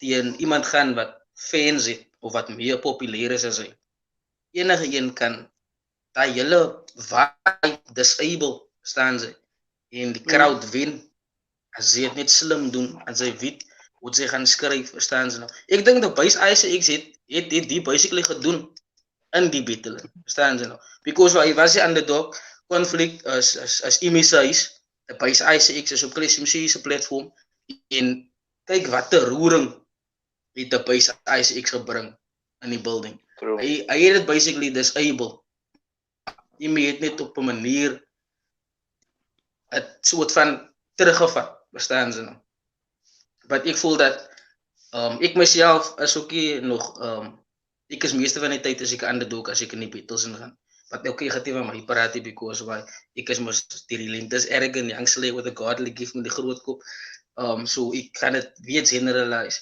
teen iemand gaan wat fans het of wat meer populêr is as hy. Enige een kan daai hele vibe disable, staan sy. En die crowd wen as sy het net slim doen, as sy weet hoe sy gaan skryf, verstaan sy nou. Ek dink die BassICX het die basically gedoen in die battle, verstaan sy nou. Because hy was die underdog, conflict as Imie se huis, die BassICX is op KNFLKT se platform, en kyk wat 'n roering het die BassICX gebring in die building. Hy het dit basically disable. Imie het net op 'n manier 'n soort van teruggevat, verstaan jy nou? But ek voel dat ek myself is ook nog ek is meeste van die tyd as ek underdog as ek in die battles ingaan. Wat ook negatief aan my praat because why ek is mos die relentless arrogant young slave with a godly gift met die groot kop. So ek kan dit weer generalize.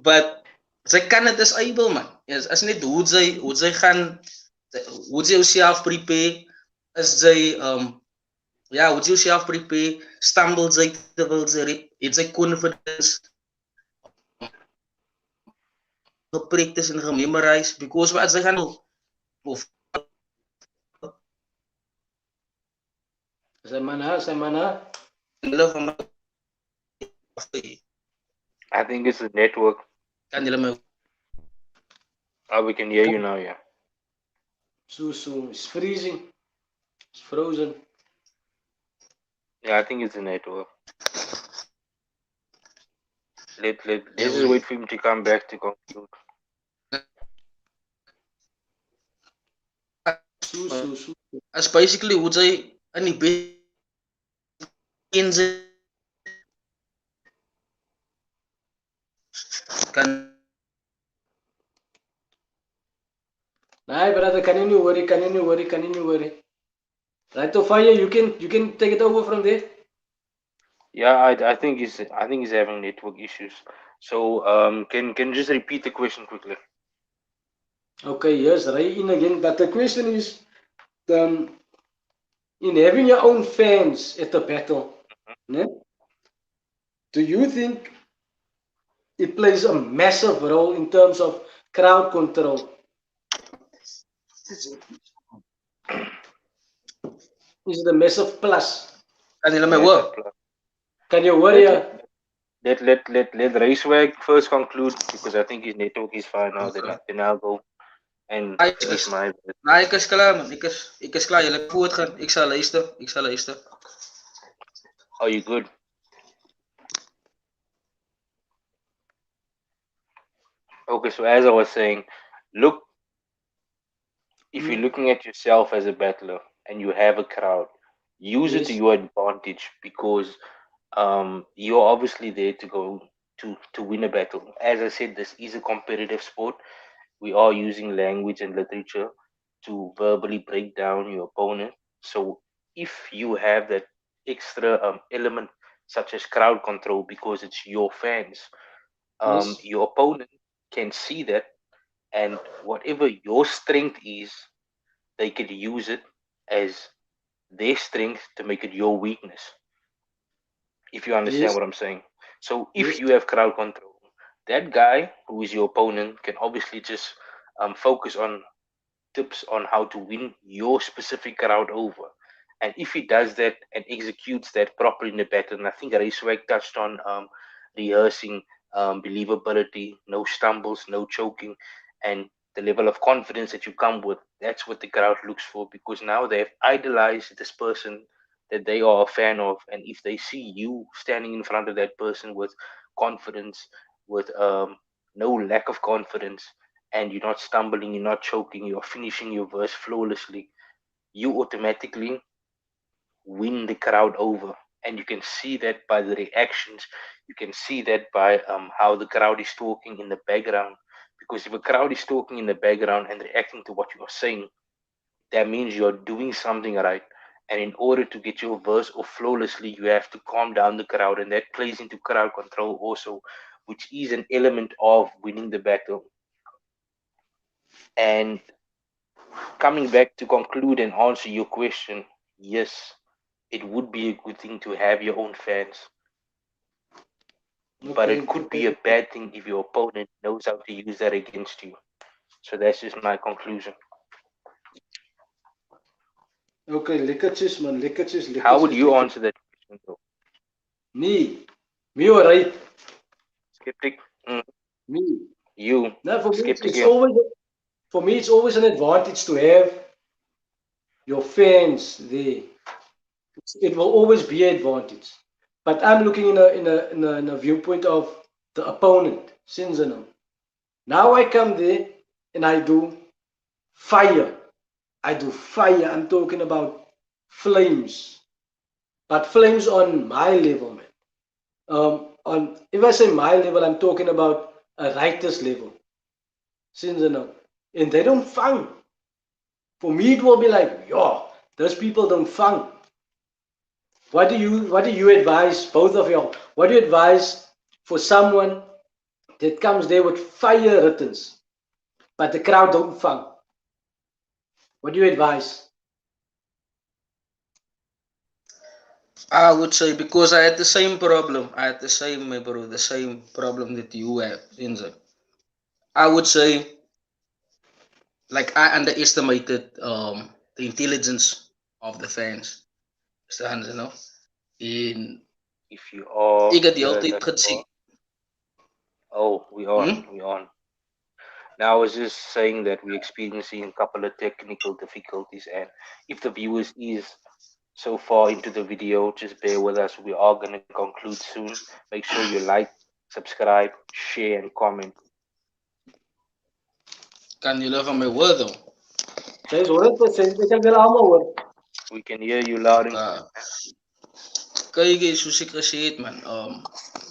But sy kan dit disable man. As net hoe sy gaan hoe sy jouself prepare is sy hoe sy jouself prepare stumble sy terwyl sy rip, het sy confidence gepractice en gememorize because wat sy gaan of Sy mana. I think it's the network. Kan julle my Oh, we can hear you now, yeah. So, it's freezing. It's frozen. Yeah, I think it's the network. Let's just wait for him to come back to conclude. So. As basically hoe sy in die bed kan Nah, brother, can you worry. Right to fire, you can take it over from there. Yeah, I think he's having network issues. So can you just repeat the question quickly? Okay, yes, right in again. But the question is, in having your own fans at the battle, do you think it plays a massive role in terms of crowd control? Is it a massive plus? kan julle my hoor? Can you worry? Let RAYSWAGG first conclude because I think his network is fine now. Then I'll go and finish my. Nee, ek is klaar man. Ek is klaar. Julle voortgaan. Ek sal luister. Are you good? Okay, so as I was saying, look, if you're looking at yourself as a battler and you have a crowd, use it to your advantage because you're obviously there to go to win a battle. As I said, this is a competitive sport. We are using language and literature to verbally break down your opponent. So if you have that extra element such as crowd control because it's your fans, your opponent can see that, and whatever your strength is, they could use it as their strength to make it your weakness. If you understand what I'm saying. So if you have crowd control, that guy who is your opponent can obviously just focus on tips on how to win your specific crowd over. And if he does that and executes that properly in the battle, and I think RAYSWAGG touched on rehearsing believability, no stumbles, no choking, and the level of confidence that you come with, that's what the crowd looks for, because now they've idolized this person that they are a fan of. And if they see you standing in front of that person with confidence, with no lack of confidence, and you're not stumbling, you're not choking, you're finishing your verse flawlessly, you automatically win the crowd over. And you can see that by the reactions. You can see that by how the crowd is talking in the background. Because if a crowd is talking in the background and reacting to what you are saying, that means you're doing something right. And in order to get your verse off flawlessly, you have to calm down the crowd, and that plays into crowd control also, which is an element of winning the battle. And coming back to conclude and answer your question, yes, it would be a good thing to have your own fans, but it could be a bad thing if your opponent knows how to use that against you. So that's just my conclusion. Okay, lekkertjes man, lekkertjes. How would you answer that question though? Me alright. Skeptic? Me. You. No, for Skeptick-ill. me, it's always an advantage to have your fans there. It will always be an advantage. But I'm looking in a viewpoint of the opponent. Since now I come there and I do fire. I'm talking about flames. But flames on my level, man. If I say my level, I'm talking about a writer's level. Since and they don't fang. For me, it will be like, yo, those people don't fang. What do you advise, both of y'all? What do you advise for someone that comes there with fire writtens, but the crowd don't fang? What do you advise? I would say, because I had the same problem. I had the same, my bro, the same problem that you have, Sinza. I would say, like, I underestimated the intelligence of the fans. Verstaan ze nou? En If you are, ik had die altijd gezien. Oh, we on. Now I was just saying that we're experiencing a couple of technical difficulties, and if the viewers is so far into the video, just bear with us. We are going to conclude soon. Make sure you like, subscribe, share, and comment. Kan jullie van mij horen? Guys, 100%. Ik heb wel allemaal hoor. We can hear you loud and clear. Kijk eens hoe ik gesê het, man.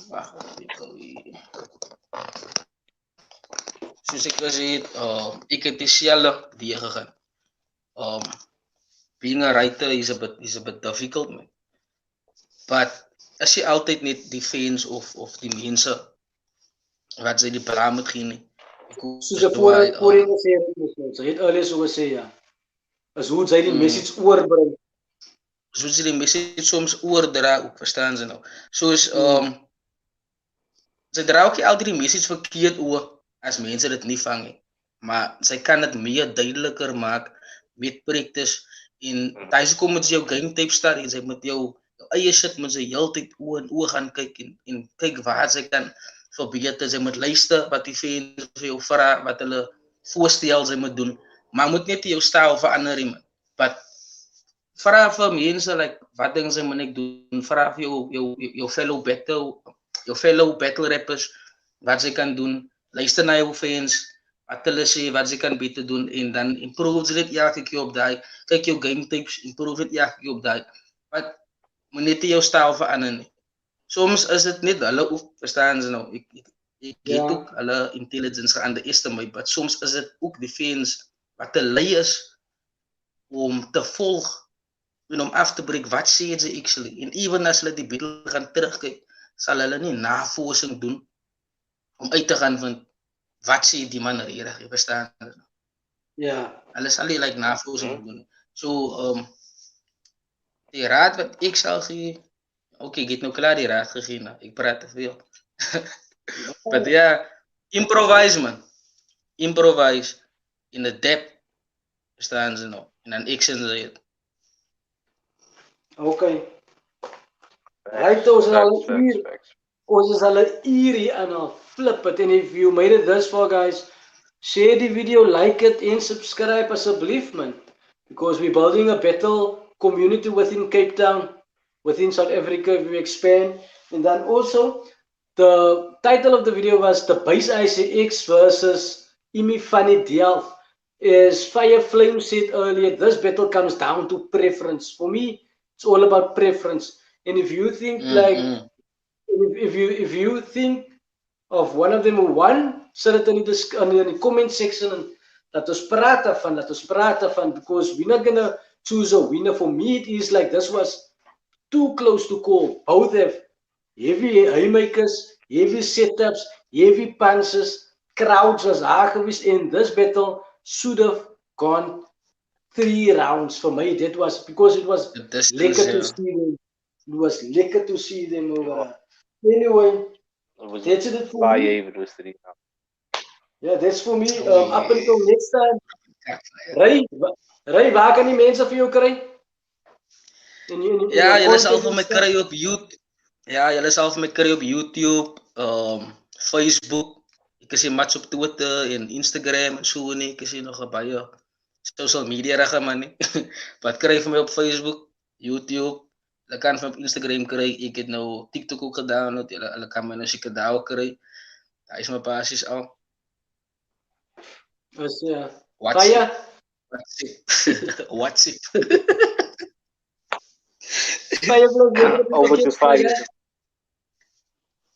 Wacht, soos ek gesê het, ek het dieselfde die gegaan. Being a writer is a bit difficult, man. But as jy altyd net die fans of die mense wat sy die bra moet gee nie. Soos ek voorheen gesê het, sy het earlier so gesê, ja. Is hoe sy die message oorbring. Soos jy die message soms oordra, ook verstaan sy nou. Soos, sy dra ook nie altyd die message verkeerd oor as mense dit nie vang nie. Maar sy kan dit meer duideliker maak met projektes. En daar kom met jou game type start en sy met jou eie shit met sy heeltyd oor en oor gaan kyk en kyk waar sy kan verbeter. Sy moet luister wat die fans vir jou vra, wat hulle voorstel sy moet doen. Maar moet net jou style verander nie, man. But vra vir mense, like, wat ding sy moet ek doen? Vra vir jou fellow battle rappers wat sy kan doen. Luister na jou fans, wat hulle sê, wat sy kan beter doen, en dan improve sy dit elke keer op daai. Kyk jou game types, improve dit elke keer op daai. Wat moet net jou style verander nie. Soms is dit net hulle ook, verstaan sy nou, ek het ook hulle intelligence underestimate, but soms is dit ook die fans wat te lui is om te volg en om af te breek wat sê sy actually. En even as hulle die battle gaan terugkyk, sal hulle nie navorsing doen om uit te gaan van wat sê die man redig, jy verstaan? Ja. Hulle sal nie like navorsing doen. So, die raad wat ek sal gee, okay, ek het nou klaar die raad gegee, nou. Ek praat te veel. But ja, improvise, man. Improvise in the depth, verstaan ze nou? En dan action sê het. Okay. Right, ons is al 'n uur hier aan al flip it, and if you made it this far, guys, share the video, like it, and subscribe asseblief, man. Because we're building a better community within Cape Town, within South Africa, if we expand. And then also, the title of the video was TheBassICX versus Imie Vanie Delf. As Fire Flame said earlier, this battle comes down to preference. For me, it's all about preference. And if you think if you think of one of them who won, sit it in the comment section and let us praat van, because we're not gonna choose a winner. For me, it is like this was too close to call. Both have heavy haymakers, heavy setups, heavy punches. Crowds was hard geweest, and this battle should have gone 3 rounds for me. That was because it was lekker to see them. It was lekker to see them over. Anyway, that's it for me. It was 3 rounds. Yeah, that's for me. Up until next time. Ray, waar kan die mense vir jou kry? Ja, julle sal vir my kry op YouTube. Ja, julle sal vir my kry op YouTube, Facebook. Ek is mats op Twitter en Instagram en so nie. Ek is nog baie social media reg man nie. Wat kry vir my op Facebook, YouTube? Hulle kan van op Instagram kry. Ek het nou TikTok ook gedownload. Hulle kan my nou seker daar ook kry. Daar is my basies al. Dus ja. WhatsApp.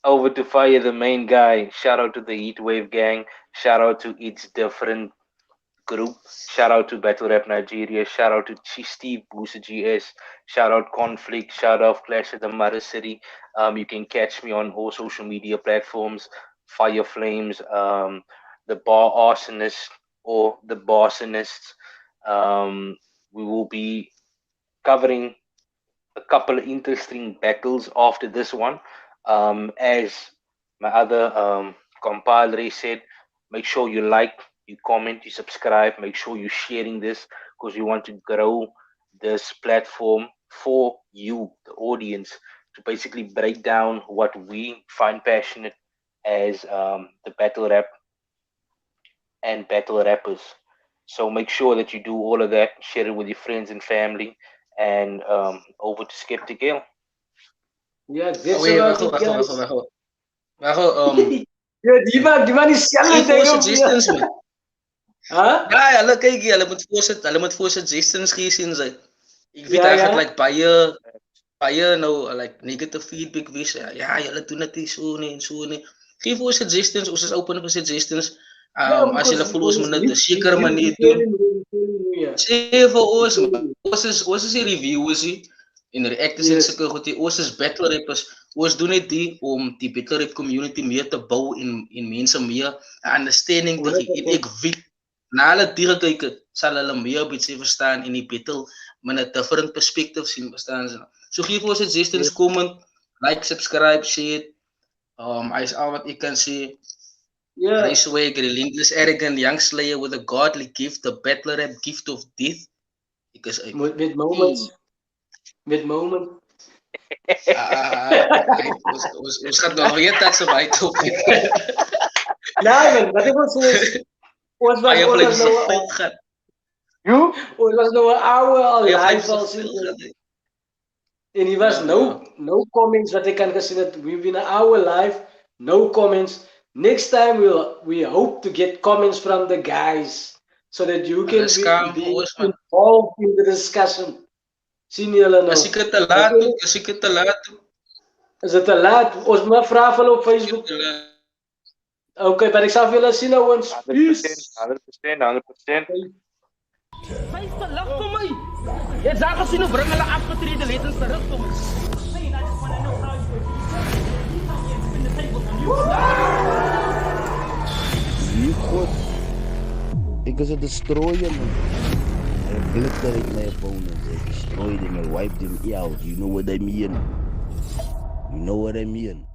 Over to Fire, the main guy. Shout out to the Heatwave gang. Shout out to It's Different group. Shout out to Battle Rap Nigeria. Shout out to Steve Booster GS. Shout out Conflict. Shout out Clash of the Mother City. You can catch me on all social media platforms. Fire Flames, the Bar Arsonist or the Barsonists. We will be covering a couple of interesting battles after this one. As my other compadre said, make sure you like, you comment, you subscribe, make sure you're sharing this, because we want to grow this platform for you, the audience, to basically break down what we find passionate as the battle rap and battle rappers. So make sure that you do all of that, share it with your friends and family, and over to Skeptick-ill. Yeah, that's about it, guys. Ja, die man is suggestions man. Huh? Ja, hulle kyk hier, hulle moet voor suggestions gee sien sy. Ek weet eigenlijk like baie nou like negative feedback wees. Ja, julle doen dit nie so nie en so nie. Gee voor suggestions, ons is open vir suggestions. As julle voel ons moet dit 'n sekere manier doen. Sê vir ons, ons is die reviewers hier en reactors en sulke goed hier. Ons is battle rappers. Ons doen dit die om die battle rap community meer te bou en mense meer understanding te gee. En ek weet na hulle diere kyk het, sal hulle meer bietjie verstaan en die battle met 'n different perspective sien, verstaan jy? So gee vir ons suggestions, comment, like, subscribe, share. Is al wat ek kan sê. RAYSWAGG, relentless, arrogant, young slayer with a godly gift, the battle rap gift of death. Because with moments. Ons gaan nog weer dat ze bij toe. Nee, wat ik wil zeggen. Ons was nou een oude al live al zien. En die was no comments wat ik kan gezien dat we've been an hour live, no comments. Next time we hope to get comments from the guys so that you can be involved in the discussion. Sien julle nou? As ek het te laat. Is dit te laat? Ons moet vra hulle op Facebook. Okay, maar ek sal vir julle sien nou ons. 100%. Vyf gelag vir my. Jy het daar gesien hoe bring hulle afgetrede legends terug vir my. Nee, God. Ek is 'n destroyer, man. I obliterate my opponents. I destroy them. I wipe them out. You know what I mean? You know what I mean?